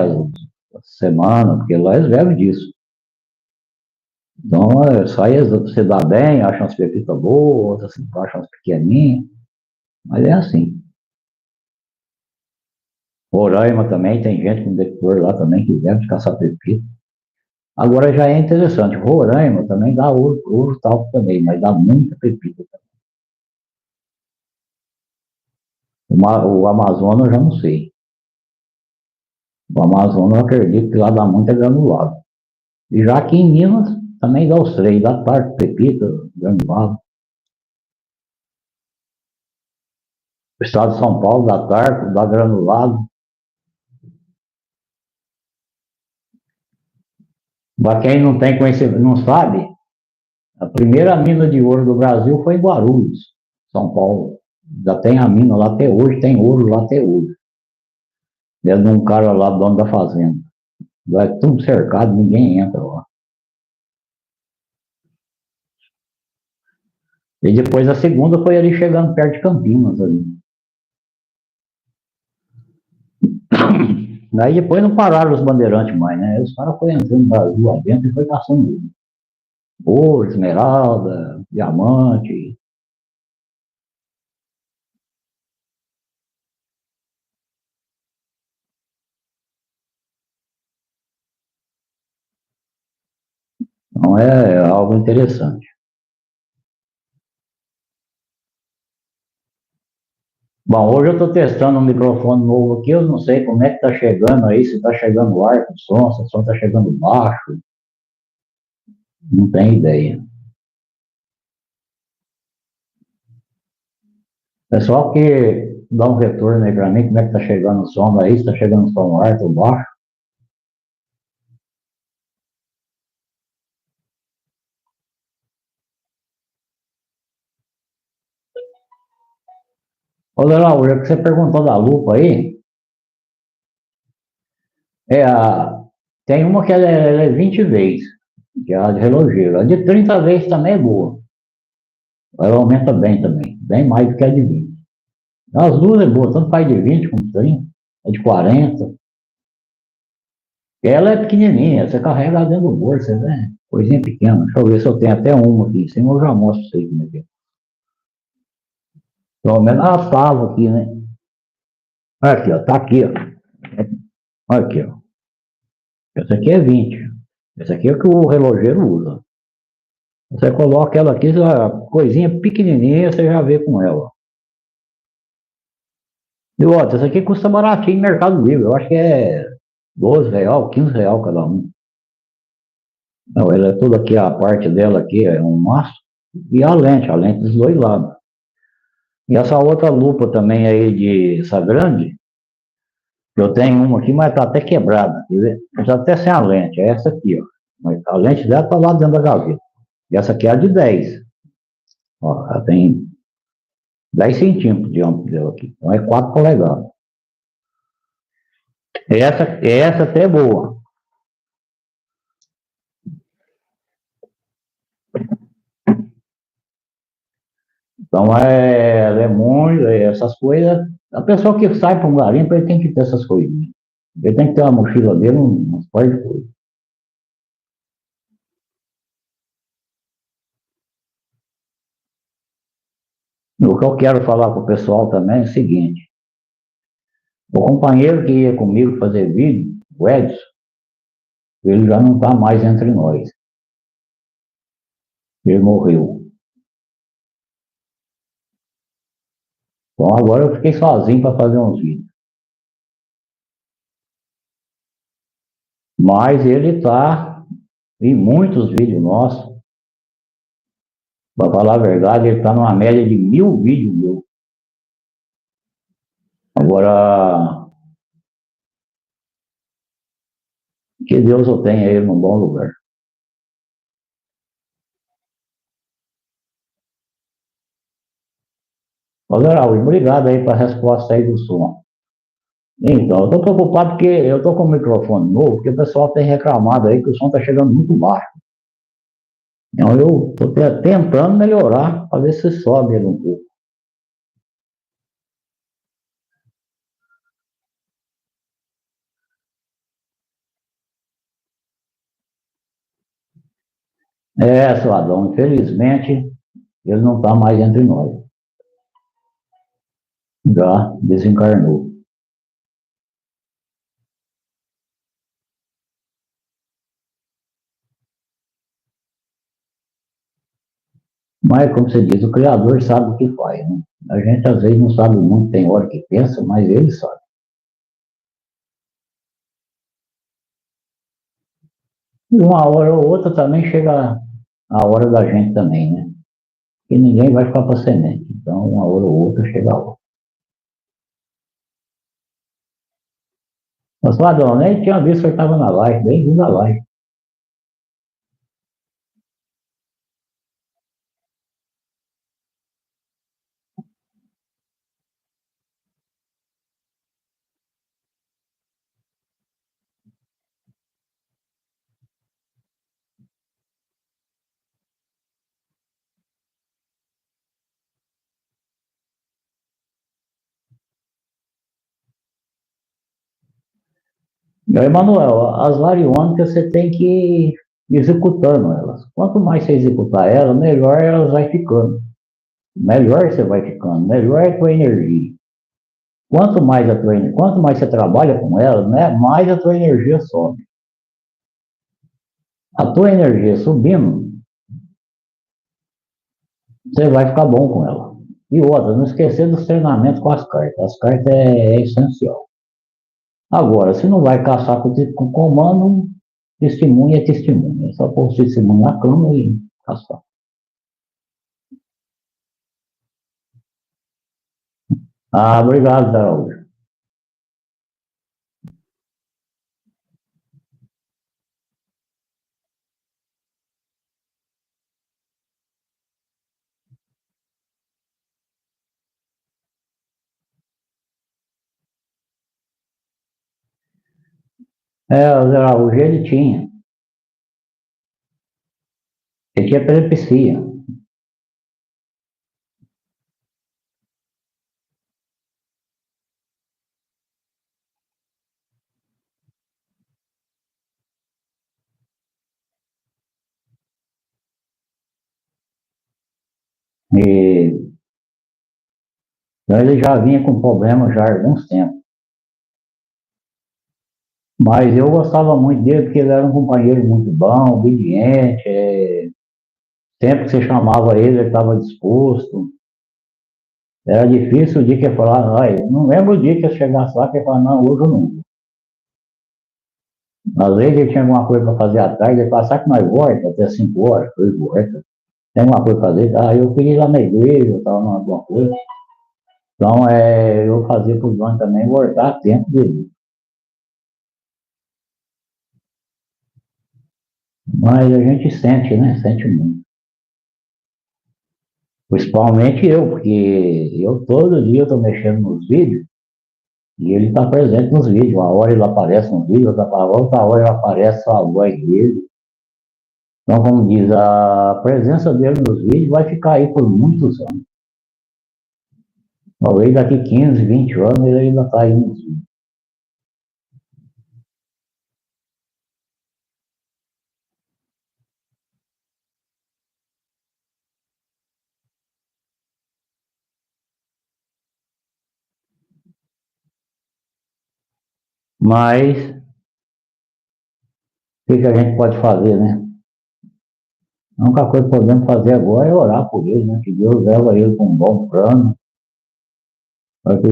as semanas, porque lá eles vivem disso. Então, sai, você dá bem, acha umas pepitas boas, assim, acha umas pequenininhas, mas é assim. Roraima também, tem gente com detector lá também que deve caçar pepita. Agora já é interessante, Roraima também dá ouro tal também, mas dá muita pepita também. O Amazonas eu já não sei. O Amazonas eu acredito que lá dá muita granulado. E já aqui em Minas também dá os três, dá parte pepita, granulado. O estado de São Paulo dá tarco, dá granulado. Para quem não tem conhecimento, não sabe, a primeira mina de ouro do Brasil foi em Guarulhos, São Paulo. Já tem a mina lá até hoje, tem ouro lá até hoje. Dentro de um cara lá, dono da fazenda. Lá é tudo cercado, ninguém entra lá. E depois a segunda foi ali chegando perto de Campinas ali. Daí depois não pararam os bandeirantes mais, né? Os caras foram entrando no Brasil lá dentro e foi caçando ouro, esmeralda, diamante. Então é algo interessante. Bom, hoje eu estou testando um microfone novo aqui, eu não sei como é que está chegando aí, se está chegando alto o som, se o som está chegando baixo, não tenho ideia. Pessoal que dá um retorno aí para mim, como é que está chegando o som aí, se está chegando o som alto ou baixo. Ô, Leonardo, já que você perguntou da lupa aí, é tem uma que ela é 20 vezes, que é a de relojeiro. A de 30 vezes também é boa. Ela aumenta bem também, bem mais do que a de 20. As duas é boa, tanto faz de 20 como 30, a de 40. Ela é pequenininha, você carrega ela dentro do bolso, você vê? Coisinha pequena. Deixa eu ver se eu tenho até uma aqui em cima, eu já mostro pra vocês como é que é. Pelo menos ela estava aqui, né? Aqui, ó, tá aqui, ó. Aqui, ó. Essa aqui é 20. Essa aqui é o que o relojeiro usa. Você coloca ela aqui, a coisinha pequenininha, você já vê com ela. E outra, essa aqui custa baratinho no Mercado Livre. Eu acho que é 12 real, 15 real cada um. Não, ela é toda aqui, a parte dela aqui é um maço. E a lente dos dois lados. E essa outra lupa também aí de essa grande, eu tenho uma aqui, mas tá até quebrada. Quer ver? Tá até sem a lente. É essa aqui, ó. Mas a lente dela tá lá dentro da gaveta. E essa aqui é a de 10. Ó, ela tem 10 centímetros de diâmetro dela aqui. Então é 4 polegadas. Essa até é boa. Então ela é muito, essas coisas. A pessoa que sai para um garimpo, ele tem que ter essas coisas. Ele tem que ter uma mochila dele, umas coisas de coisa. O que eu quero falar com o pessoal também é o seguinte: o companheiro que ia comigo fazer vídeo, o Edson, ele já não está mais entre nós. Ele morreu. Então agora eu fiquei sozinho para fazer uns vídeos. Mas ele está em muitos vídeos nossos. Para falar a verdade, ele está numa média de 1000 vídeos meu. Agora, que Deus o tenha ele num bom lugar. Olha, obrigado aí pela resposta aí do som. Então, eu estou preocupado porque eu estou com o microfone novo, porque o pessoal tem reclamado aí que o som está chegando muito baixo. Então, eu estou tentando melhorar para ver se sobe ele um pouco. É, seu Adão, infelizmente, ele não está mais entre nós. Já desencarnou. Mas, como você diz, o Criador sabe o que faz, né? A gente às vezes não sabe muito, tem hora que pensa, mas ele sabe. E uma hora ou outra também chega a hora da gente também, né? E ninguém vai ficar para semente. Então, uma hora ou outra chega a hora. Mas, Ladrão, nem tinha visto que eu estava na live, bem-vindo à live. E aí, Manuel, as variônicas você tem que ir executando elas. Quanto mais você executar elas, melhor elas vai ficando. Melhor você vai ficando, melhor é a tua energia. Quanto mais você trabalha com elas, né, mais a tua energia sobe. A tua energia subindo, você vai ficar bom com ela. E outra, não esquecer dos treinamentos com as cartas. As cartas é essencial. Agora, se não vai caçar com comando, testemunha é testemunha. É só pôr o testemunho na cama e caçar. Ah, obrigado, Daúl. O Zé Araújo, ele tinha epilepsia. E então ele já vinha com problema já há alguns tempos. Mas eu gostava muito dele porque ele era um companheiro muito bom, obediente. Sempre que você chamava ele estava disposto. Era difícil o dia que ele falava, não lembro o dia que eu chegasse lá que ele falava, não, hoje eu não. Às vezes ele tinha alguma coisa para fazer à tarde, ele falava, sabe que nós volta até 5 horas, 2 volta. Tem alguma coisa para fazer? Ah, eu queria ir lá na igreja, eu estava alguma coisa. Então, eu fazia para os donos também voltar a tempo dele. Mas a gente sente, né? Sente muito. Principalmente eu, porque eu todo dia estou mexendo nos vídeos e ele está presente nos vídeos. Uma hora ele aparece nos vídeos, outra hora ele aparece só a voz dele. Então, como diz, a presença dele nos vídeos vai ficar aí por muitos anos. Talvez daqui 15, 20 anos ele ainda está aí nos vídeos. Mas, o que a gente pode fazer, né? A única coisa que podemos fazer agora é orar por ele, né? Que Deus leva ele com um bom plano, para que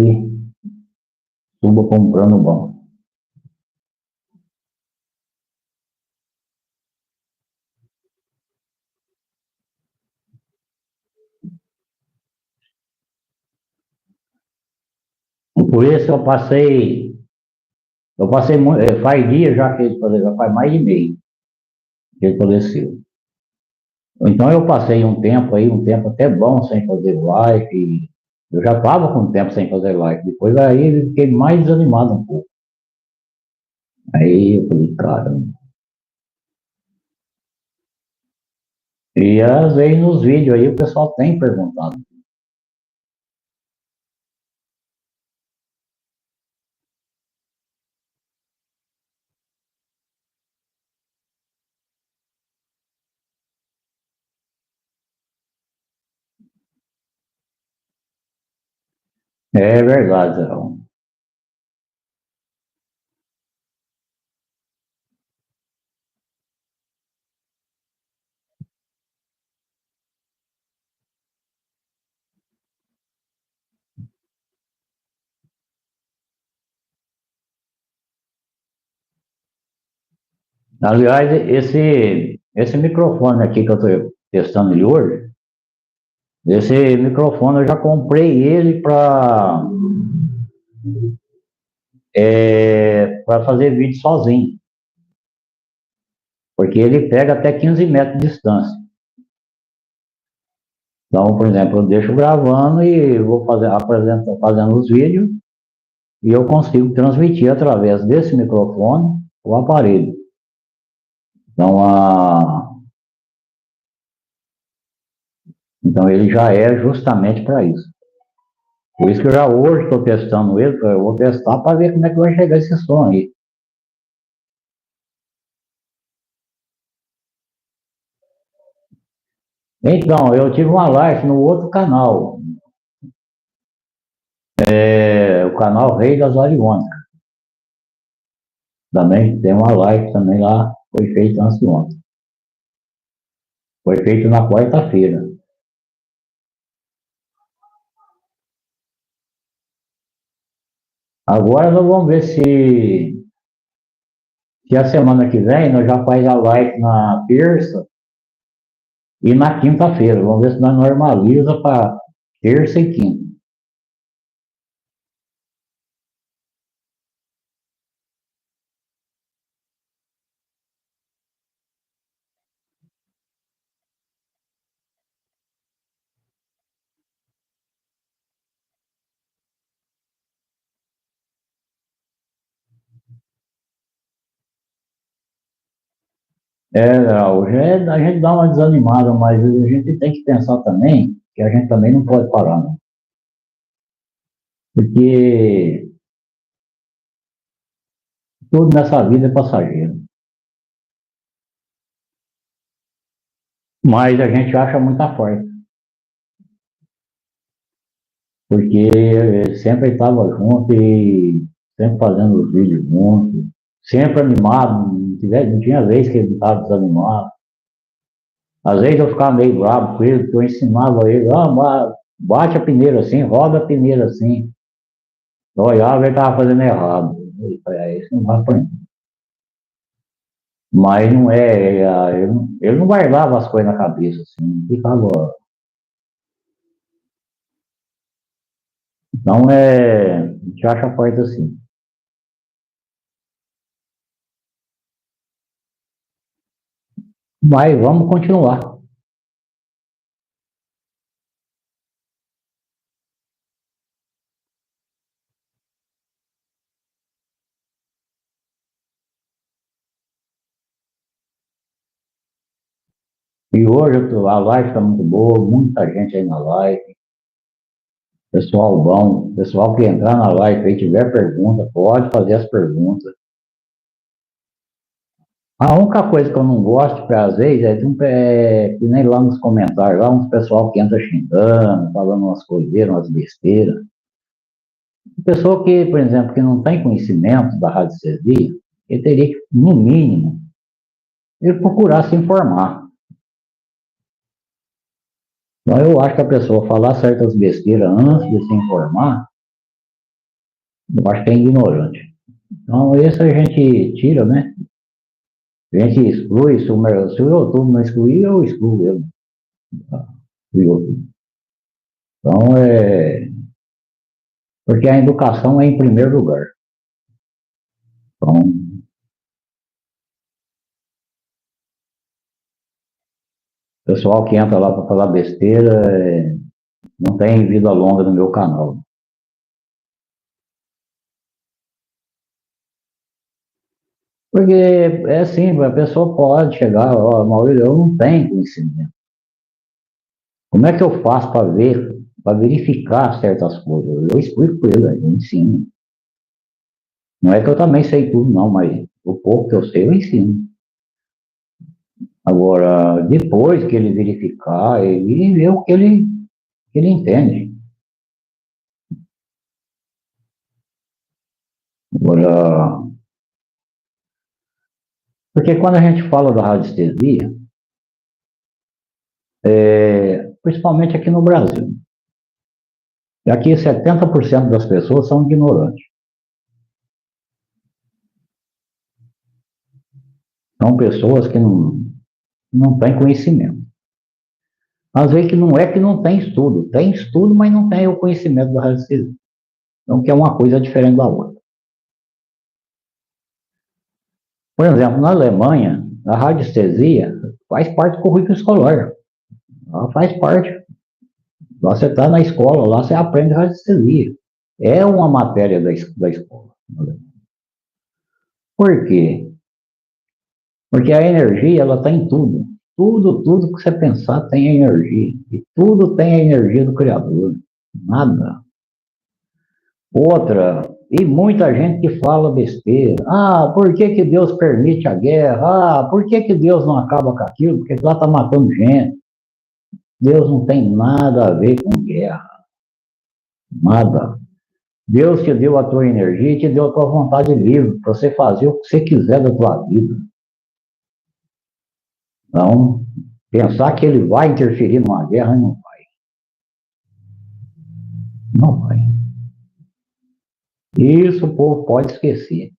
suba com um plano bom. E por isso eu passei muito, faz dias já que ele faleceu, faz mais de mês que ele faleceu. Então eu passei um tempo aí, um tempo até bom sem fazer live, eu já estava com tempo sem fazer live, depois aí eu fiquei mais desanimado um pouco. Aí eu falei, cara. E às vezes nos vídeos aí o pessoal tem perguntado. É verdade, Zé. Aliás, esse microfone aqui que eu estou testando ele hoje, esse microfone eu já comprei ele para fazer vídeo sozinho, porque ele pega até 15 metros de distância. Então, por exemplo, eu deixo gravando e vou fazendo os vídeos e eu consigo transmitir através desse microfone o aparelho. Então, então ele já é justamente para isso. Por isso que eu já hoje estou testando ele, eu vou testar para ver como é que vai chegar esse som aí. Então, eu tive uma live no outro canal, o canal Rei das Variônicas. Também tem uma live também lá, foi feita antes de ontem. Foi feito na quarta-feira. Agora nós vamos ver se a semana que vem nós já faz a live na terça e na quinta-feira. Vamos ver se nós normaliza para terça e quinta. Hoje a gente dá uma desanimada, mas a gente tem que pensar também que a gente também não pode parar, não. Porque tudo nessa vida é passageiro. Mas a gente acha muita força, porque sempre estava junto e sempre fazendo os vídeos junto, sempre animado, não tinha vez que ele estava desanimado. Às vezes eu ficava meio bravo com ele, porque eu ensinava ele, bate a peneira assim, roda a peneira assim. Eu olhava, ele estava fazendo errado. Eu falei, isso não vai para mim. Mas não é, ele não guardava as coisas na cabeça, assim, ficava. Então a gente acha a parte assim. Mas vamos continuar. E hoje a live está muito boa, muita gente aí na live. Pessoal bom, pessoal que entrar na live e tiver pergunta, pode fazer as perguntas. A única coisa que eu não gosto, às vezes, que nem lá nos comentários, lá uns pessoal que entra xingando, falando umas coiseiras, umas besteiras. Pessoa que, por exemplo, que não tem conhecimento da radiestesia, ele teria que, no mínimo, ele procurar se informar. Então, eu acho que a pessoa falar certas besteiras antes de se informar, eu acho que é ignorante. Então, isso a gente tira, né? A gente exclui, se o YouTube não excluir, eu excluo ele. Do YouTube. Então, porque a educação é em primeiro lugar. Então, o pessoal que entra lá para falar besteira não tem vida longa no meu canal. Porque é assim, a pessoa pode chegar, ó, Maurício, eu não tenho conhecimento. Como é que eu faço para ver, para verificar certas coisas? Eu explico para ele, eu ensino. Não é que eu também sei tudo, não, mas o pouco que eu sei, eu ensino. Agora, depois que ele verificar, ele vê o que ele entende. Agora, porque quando a gente fala da radiestesia, principalmente aqui no Brasil, e aqui 70% das pessoas são ignorantes. São pessoas que não têm conhecimento. Às vezes que não é que não tem estudo, mas não tem o conhecimento da radiestesia. Então, que é uma coisa diferente da outra. Por exemplo, na Alemanha, a radiestesia faz parte do currículo escolar. Ela faz parte. Lá você está na escola, lá você aprende radiestesia. É uma matéria da escola. Por quê? Porque a energia, ela está em tudo. Tudo que você pensar tem energia. E tudo tem a energia do Criador. Nada. Outra, e muita gente que fala besteira. Ah, por que Deus permite a guerra? Ah, por que Deus não acaba com aquilo? Porque lá está matando gente. Deus não tem nada a ver com guerra. Nada. Deus te deu a tua energia e te deu a tua vontade livre para você fazer o que você quiser da tua vida. Então, pensar que ele vai interferir numa guerra, não vai. Não vai. Isso o povo pode esquecer.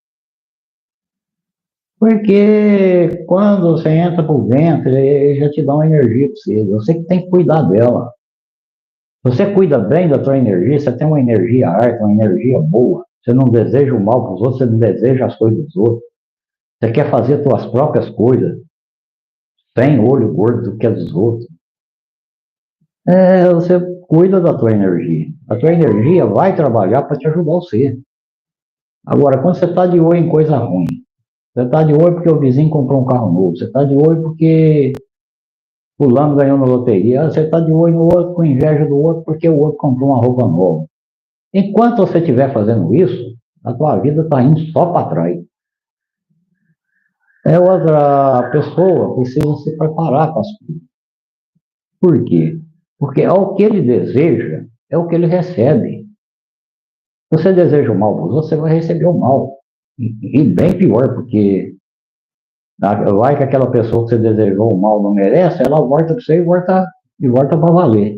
Porque quando você entra por dentro, ele já te dá uma energia para você. Você que tem que cuidar dela. Você cuida bem da tua energia, você tem uma energia alta, uma energia boa. Você não deseja o mal para os outros, você não deseja as coisas dos outros. Você quer fazer suas próprias coisas, sem olho gordo do que é dos outros. Você cuida da tua energia. A tua energia vai trabalhar para te ajudar você. Agora, quando você está de olho em coisa ruim, você está de olho porque o vizinho comprou um carro novo, você está de olho porque fulano ganhou na loteria, você está de olho no outro com inveja do outro porque o outro comprou uma roupa nova. Enquanto você estiver fazendo isso, a tua vida está indo só para trás. Outra pessoa precisa se preparar para as coisas. Por quê? Porque ao que ele deseja, é o que ele recebe. Se você deseja o mal para você vai receber o mal. E bem pior, porque vai que aquela pessoa que você desejou o mal não merece, ela volta para você e volta para valer.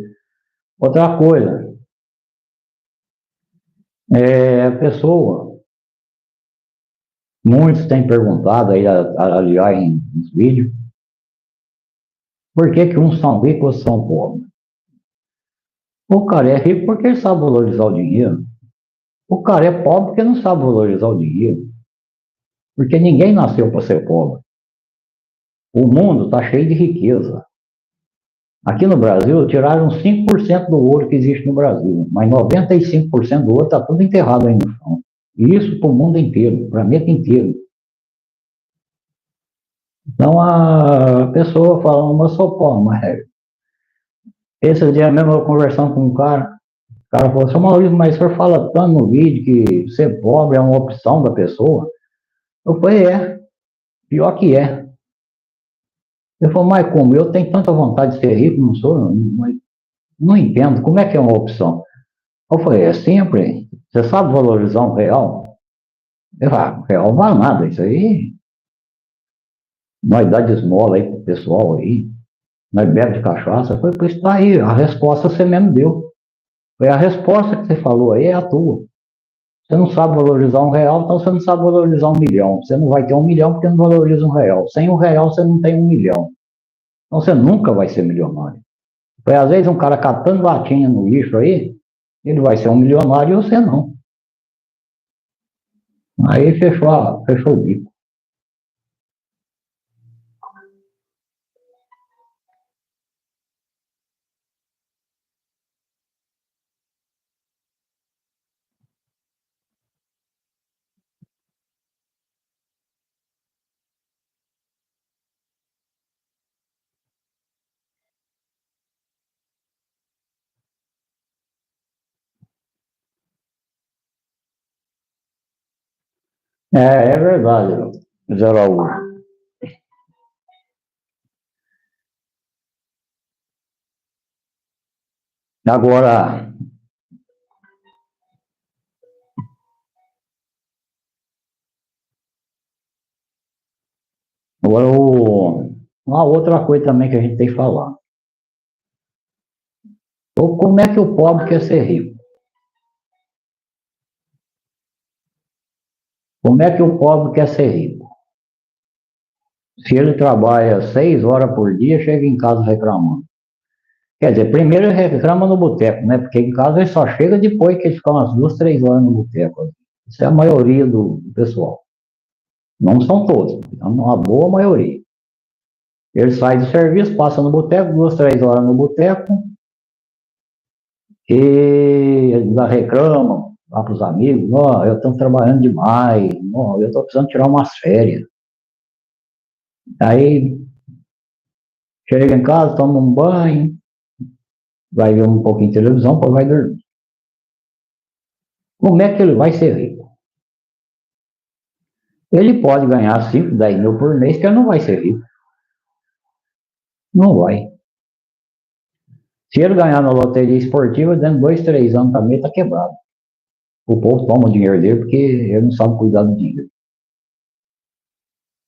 Outra coisa, a pessoa, muitos têm perguntado aí, aliás, nos vídeos, por que uns são ricos e outros são pobres? O cara é rico porque ele sabe valorizar o dinheiro. O cara é pobre porque não sabe valorizar o dinheiro. Porque ninguém nasceu para ser pobre. O mundo está cheio de riqueza. Aqui no Brasil, tiraram 5% do ouro que existe no Brasil, mas 95% do ouro está tudo enterrado aí no chão. E isso para o mundo inteiro, para o planeta inteiro. Então a pessoa fala, mas eu sou pobre, mas esse dia mesmo eu conversando com um cara, o cara falou assim, Maurício, mas o senhor fala tanto no vídeo que ser pobre é uma opção da pessoa. Eu falei, pior que é. Ele falou, mas como? Eu tenho tanta vontade de ser rico, não sou, não entendo, como é que é uma opção? Eu falei, é sempre, você sabe valorizar um real? Eu falei, um real não vale nada, isso aí, nós dá de esmola aí pro pessoal aí, nós bebe de cachaça. Eu falei, pois tá aí, a resposta você mesmo deu. Foi a resposta que você falou aí é a tua. Você não sabe valorizar um real, então você não sabe valorizar 1 milhão. Você não vai ter 1 milhão porque não valoriza um real. Sem 1 real você não tem 1 milhão. Então você nunca vai ser milionário. Foi às vezes um cara catando latinha no lixo aí, ele vai ser um milionário e você não. Aí fechou o bico. É verdade, Zé Raul. Agora, agora uma outra coisa também que a gente tem que falar. Como é que o pobre quer ser rico? Como é que o pobre quer ser rico? Se ele trabalha 6 horas por dia, chega em casa reclamando. Quer dizer, primeiro ele reclama no boteco, né? Porque em casa ele só chega depois que ele fica umas 2, 3 horas no boteco. Isso é a maioria do pessoal. Não são todos, é uma boa maioria. Ele sai do serviço, passa no boteco, 2, 3 horas no boteco, e ainda reclamam lá para os amigos, oh, eu estou trabalhando demais, oh, eu estou precisando tirar umas férias. Aí chega em casa, toma um banho, vai ver um pouquinho de televisão, depois vai dormir. Como é que ele vai ser rico? Ele pode ganhar 5, 10 mil por mês, que ele não vai ser rico. Não vai. Se ele ganhar na loteria esportiva, dentro de 2, 3 anos também está quebrado. O povo toma o dinheiro dele porque ele não sabe cuidar do dinheiro.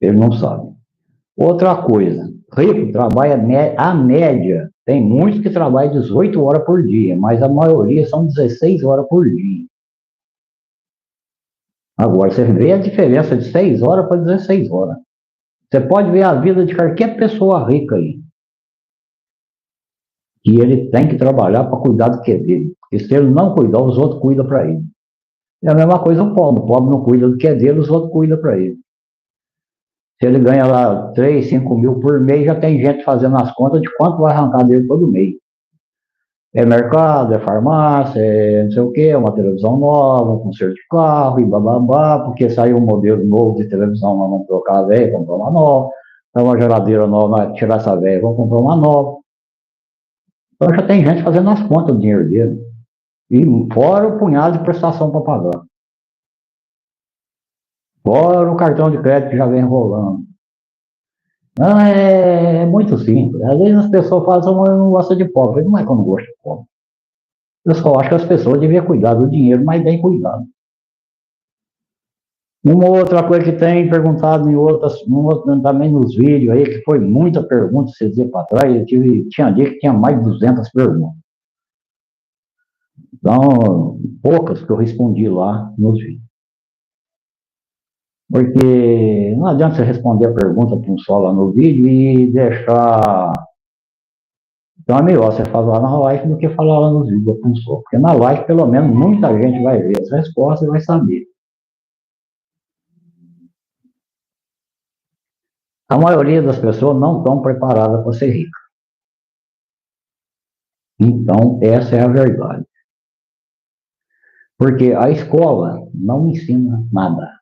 Ele não sabe. Outra coisa, rico trabalha a média. Tem muitos que trabalham 18 horas por dia, mas a maioria são 16 horas por dia. Agora, você vê a diferença de 6 horas para 16 horas. Você pode ver a vida de qualquer pessoa rica aí. Que ele tem que trabalhar para cuidar do que é dele. Porque se ele não cuidar, os outros cuidam para ele. É a mesma coisa o pobre. O pobre não cuida do que é dele, os outros cuidam para ele. Se ele ganha lá 3, 5 mil por mês, já tem gente fazendo as contas de quanto vai arrancar dele todo mês. É mercado, é farmácia, é não sei o quê, é uma televisão nova, um conserto de carro e bababá, porque saiu um modelo novo de televisão, nós vamos trocar a velha, vamos comprar uma nova. Então, uma geladeira nova, tirar essa velha, vamos comprar uma nova. Então, já tem gente fazendo as contas do dinheiro dele. E fora o punhado de prestação para pagar. Fora o cartão de crédito que já vem rolando. Não, é muito simples. Às vezes as pessoas falam que eu não gosto de pobre. Não é que eu não gosto de pobre. Eu só acho que as pessoas deviam cuidar do dinheiro, mas bem cuidado. Uma outra coisa que tem perguntado em outras, também nos vídeos aí, que foi muita pergunta esses dias para trás, tinha dia que tinha mais de 200 perguntas. Então, poucas que eu respondi lá nos vídeos. Porque não adianta você responder a pergunta para um só lá no vídeo e deixar. Então é melhor você falar na live do que falar lá nos vídeos para um só. Porque na live, pelo menos, muita gente vai ver as respostas e vai saber. A maioria das pessoas não estão preparadas para ser rica. Então, essa é a verdade. Porque a escola não ensina nada.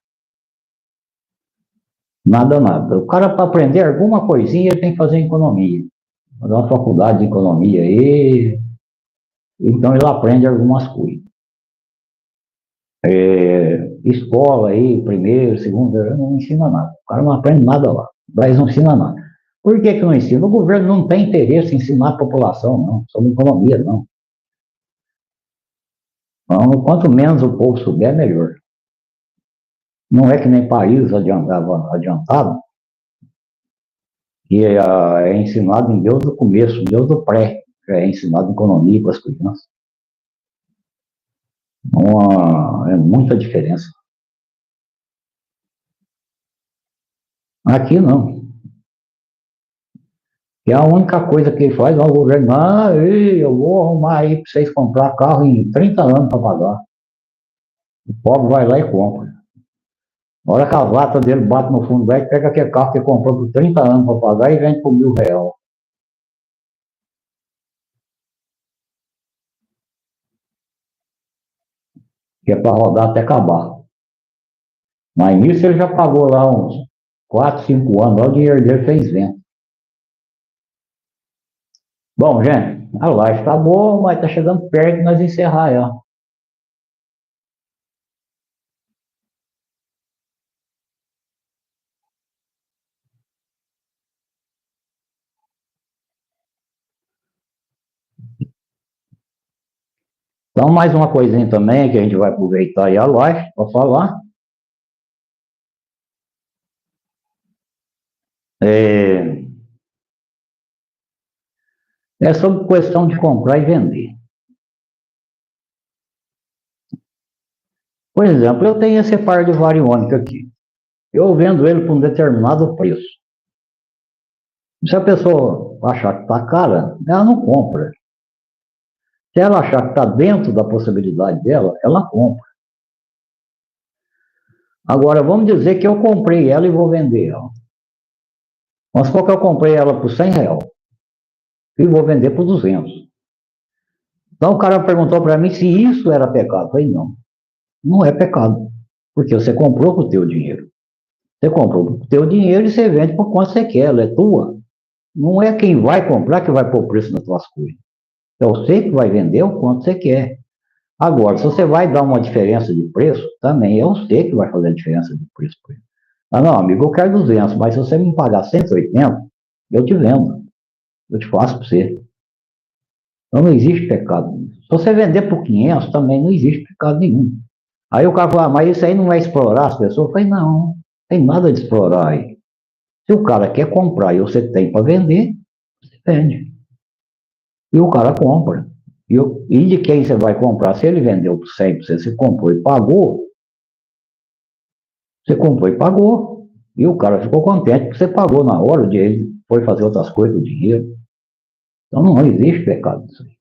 Nada, nada. O cara, para aprender alguma coisinha, ele tem que fazer economia. Fazer uma faculdade de economia aí. Então, ele aprende algumas coisas. Escola aí, primeiro, segundo, não ensina nada. O cara não aprende nada lá. Mas não ensina nada. Por que não ensina? O governo não tem interesse em ensinar a população, não. Sobre economia, não. Então, quanto menos o povo souber, melhor. Não é que nem país adiantado, que é ensinado em Deus do começo, Deus do pré, já é ensinado em economia para as crianças. Então, é muita diferença. Aqui não. E a única coisa que ele faz é o governo, eu vou arrumar aí para vocês comprar carro em 30 anos para pagar. O pobre vai lá e compra. Na hora que a lata dele bate no fundo, vai pega aquele carro que comprou por 30 anos para pagar e vende por R$ 1.000. Que é para rodar até acabar. Mas nisso ele já pagou lá uns 4, 5 anos, lá o dinheiro dele fez vento. Bom, gente, a live está boa, mas está chegando perto de nós encerrar ela. Então, mais uma coisinha também que a gente vai aproveitar aí a live para falar. É sobre questão de comprar e vender. Por exemplo, eu tenho esse par de variônica aqui. Eu vendo ele por um determinado preço. Se a pessoa achar que está cara, ela não compra. Se ela achar que está dentro da possibilidade dela, ela compra. Agora, vamos dizer que eu comprei ela e vou vender ela. Mas qual que eu comprei ela por R$ 100 e vou vender por 200. Então o cara perguntou para mim se isso era pecado. Eu falei, não, não é pecado, porque você comprou com o teu dinheiro. Você comprou com o teu dinheiro e você vende por quanto você quer, ela é tua. Não é quem vai comprar que vai pôr preço nas tuas coisas. É você que vai vender o quanto você quer. Agora, se você vai dar uma diferença de preço, também é você que vai fazer a diferença de preço. Ah, não, amigo, eu quero 200, mas se você me pagar 180, eu te vendo. Eu te faço para você. Então não existe pecado. Se você vender por 500, também não existe pecado nenhum. Aí o cara fala, mas isso aí não é explorar as pessoas? Eu falei, não tem nada de explorar aí. Se o cara quer comprar e você tem para vender, você vende. E o cara compra. E de quem você vai comprar? Se ele vendeu por 100, você comprou e pagou, você comprou e pagou. E o cara ficou contente porque você pagou na hora, de ele foi fazer outras coisas com o dinheiro. Então não existe pecado nisso aí.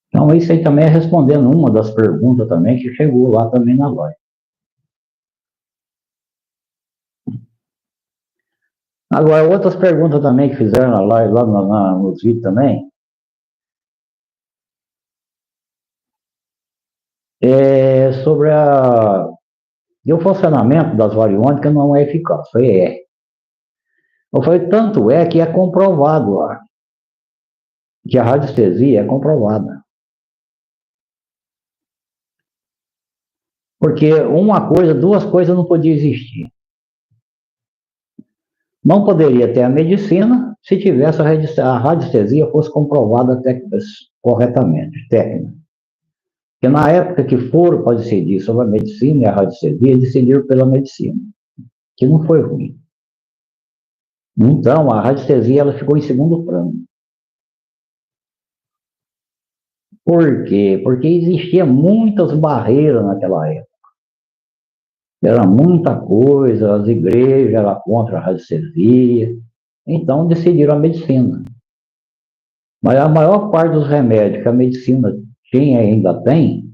Então isso aí também é respondendo uma das perguntas também que chegou lá também na live. Agora, outras perguntas também que fizeram na live, lá nos vídeos também, é sobre o funcionamento das variônicas não é eficaz. Foi Eu falei, tanto é que é comprovado lá, que a radiestesia é comprovada. Porque duas coisas não podiam existir. Não poderia ter a medicina se tivesse a radiestesia fosse comprovada corretamente, técnica. Porque na época que foram para decidir sobre a medicina e a radiestesia, decidiram pela medicina, que não foi ruim. Então, a radiestesia ela ficou em segundo plano. Por quê? Porque existia muitas barreiras naquela época. Era muita coisa, as igrejas eram contra a radiestesia. Então, decidiram a medicina. Mas a maior parte dos remédios que a medicina tinha e ainda tem,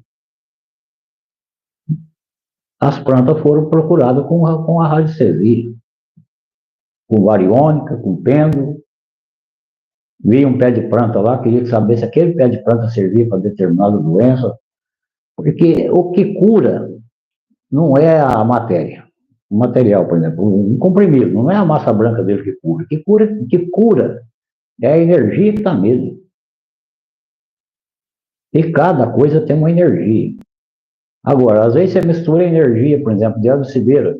as plantas foram procuradas com a radiestesia. Com variônica, com pêndulo. Vi um pé de planta lá, queria saber se aquele pé de planta servia para determinada doença. Porque o que cura não é a matéria. O material, por exemplo, um comprimido, não é a massa branca dele que cura. Que cura é a energia que está nele. E cada coisa tem uma energia. Agora, às vezes você mistura energia, por exemplo, de alcibeira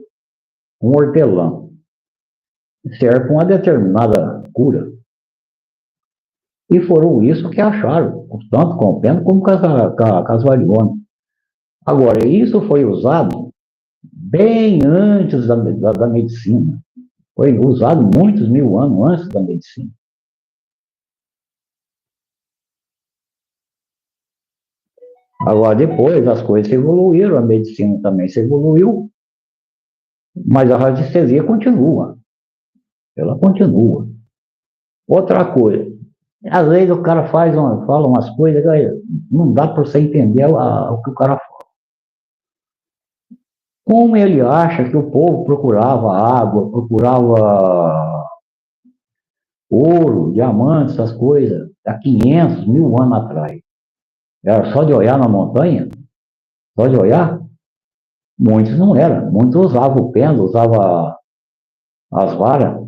com hortelã. Serve para uma determinada cura. E foram isso que acharam, tanto com o pêndulo como com as variônicas. Agora, isso foi usado bem antes da medicina. Foi usado muitos mil anos antes da medicina. Agora, depois, as coisas evoluíram, a medicina também se evoluiu, mas a radiestesia continua. Ela continua. Outra coisa, às vezes o cara fala umas coisas que não dá para você entender o que o cara fala. Como ele acha que o povo procurava água, procurava ouro, diamantes, essas coisas, há 500, 1000 anos atrás? Era só de olhar na montanha? Só de olhar? Muitos não eram. Muitos usavam o pêndulo, usavam as varas,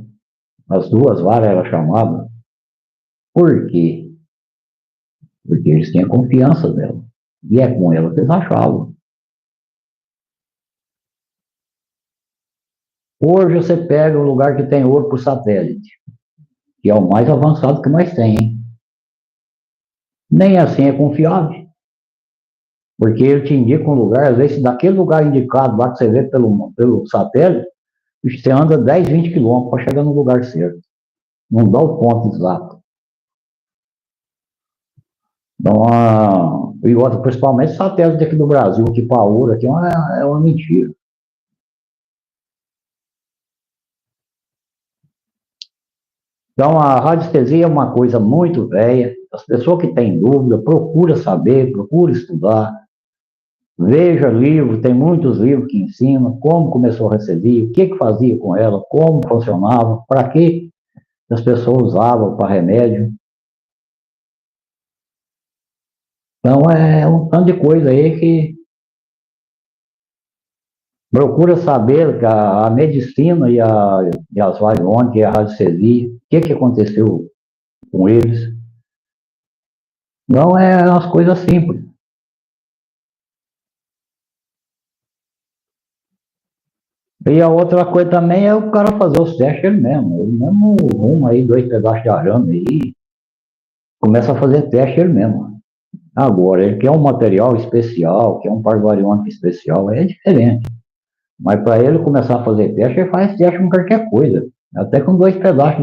as duas varas eram chamadas. Por quê? Porque eles tinham confiança nela. E é com ela que eles achavam. Hoje você pega um lugar que tem ouro por satélite, que é o mais avançado que nós tem, hein? Nem assim é confiável. Porque ele te indica um lugar, às vezes daquele lugar indicado lá que você vê pelo satélite, você anda 10, 20 quilômetros para chegar no lugar certo. Não dá o ponto exato. Então, e outra, principalmente satélite aqui do Brasil, aqui para ouro, aqui é uma mentira. Então, a radiestesia é uma coisa muito velha. As pessoas que têm dúvida, procura saber, procura estudar. Veja livro, tem muitos livros que ensinam como começou a radiestesia, o que fazia com ela, como funcionava, para que as pessoas usavam para remédio. Então, é um tanto de coisa aí que procura saber que a medicina e as variônicas e a radiestesia, o que aconteceu com eles. Não é umas coisas simples. E a outra coisa também é o cara fazer os testes ele mesmo. Ele mesmo arruma aí 2 pedaços de arame aí, começa a fazer teste ele mesmo. Agora, ele quer um material especial, quer um par variônico especial, é diferente. Mas para ele começar a fazer teste, ele faz teste com qualquer coisa. Até com 2 pedaços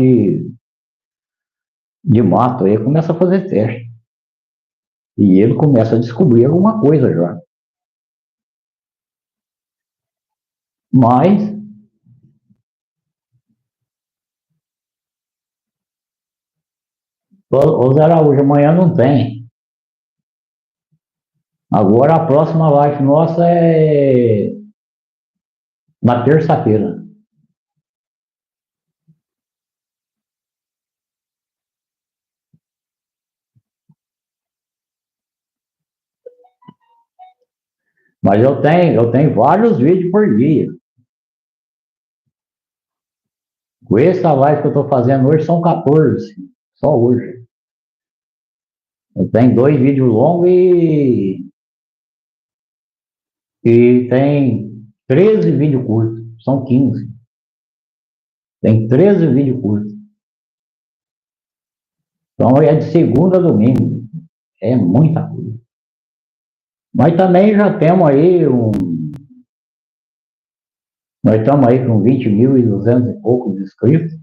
de mato, aí ele começa a fazer teste. E ele começa a descobrir alguma coisa já. Mas, ô Zé Araújo, amanhã não tem. Agora a próxima live nossa é na terça-feira. Mas eu tenho vários vídeos por dia. Com essa live que eu estou fazendo hoje são 14, só hoje. Eu tenho 2 vídeos longos e tem 13 vídeos curtos, são 15. Tem 13 vídeos curtos. Então é de segunda a domingo. É muita coisa. Mas também já temos aí nós estamos aí com 20.200 e poucos inscritos.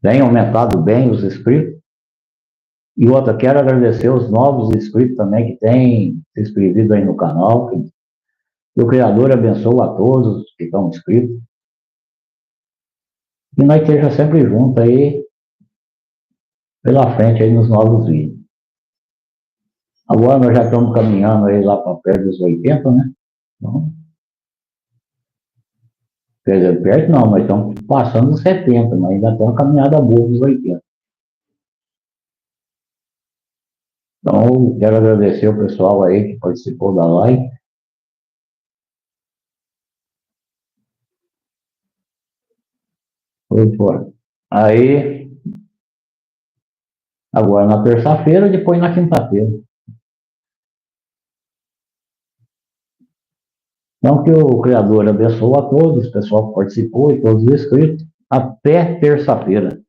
Tem aumentado bem os inscritos. E outra, quero agradecer os novos inscritos também que têm se inscrevido aí no canal. Que o Criador abençoe a todos que estão inscritos. E nós esteja sempre juntos aí, pela frente aí nos novos vídeos. Agora nós já estamos caminhando aí lá para perto dos 80, né? Então, quer dizer, perto não, nós estamos passando os 70, mas ainda tem uma caminhada boa dos 80. Então, quero agradecer o pessoal aí que participou da live. Foi fora. Aí, agora na terça-feira, depois na quinta-feira. Então, que o Criador abençoe a todos, o pessoal que participou e todos os inscritos. Até terça-feira.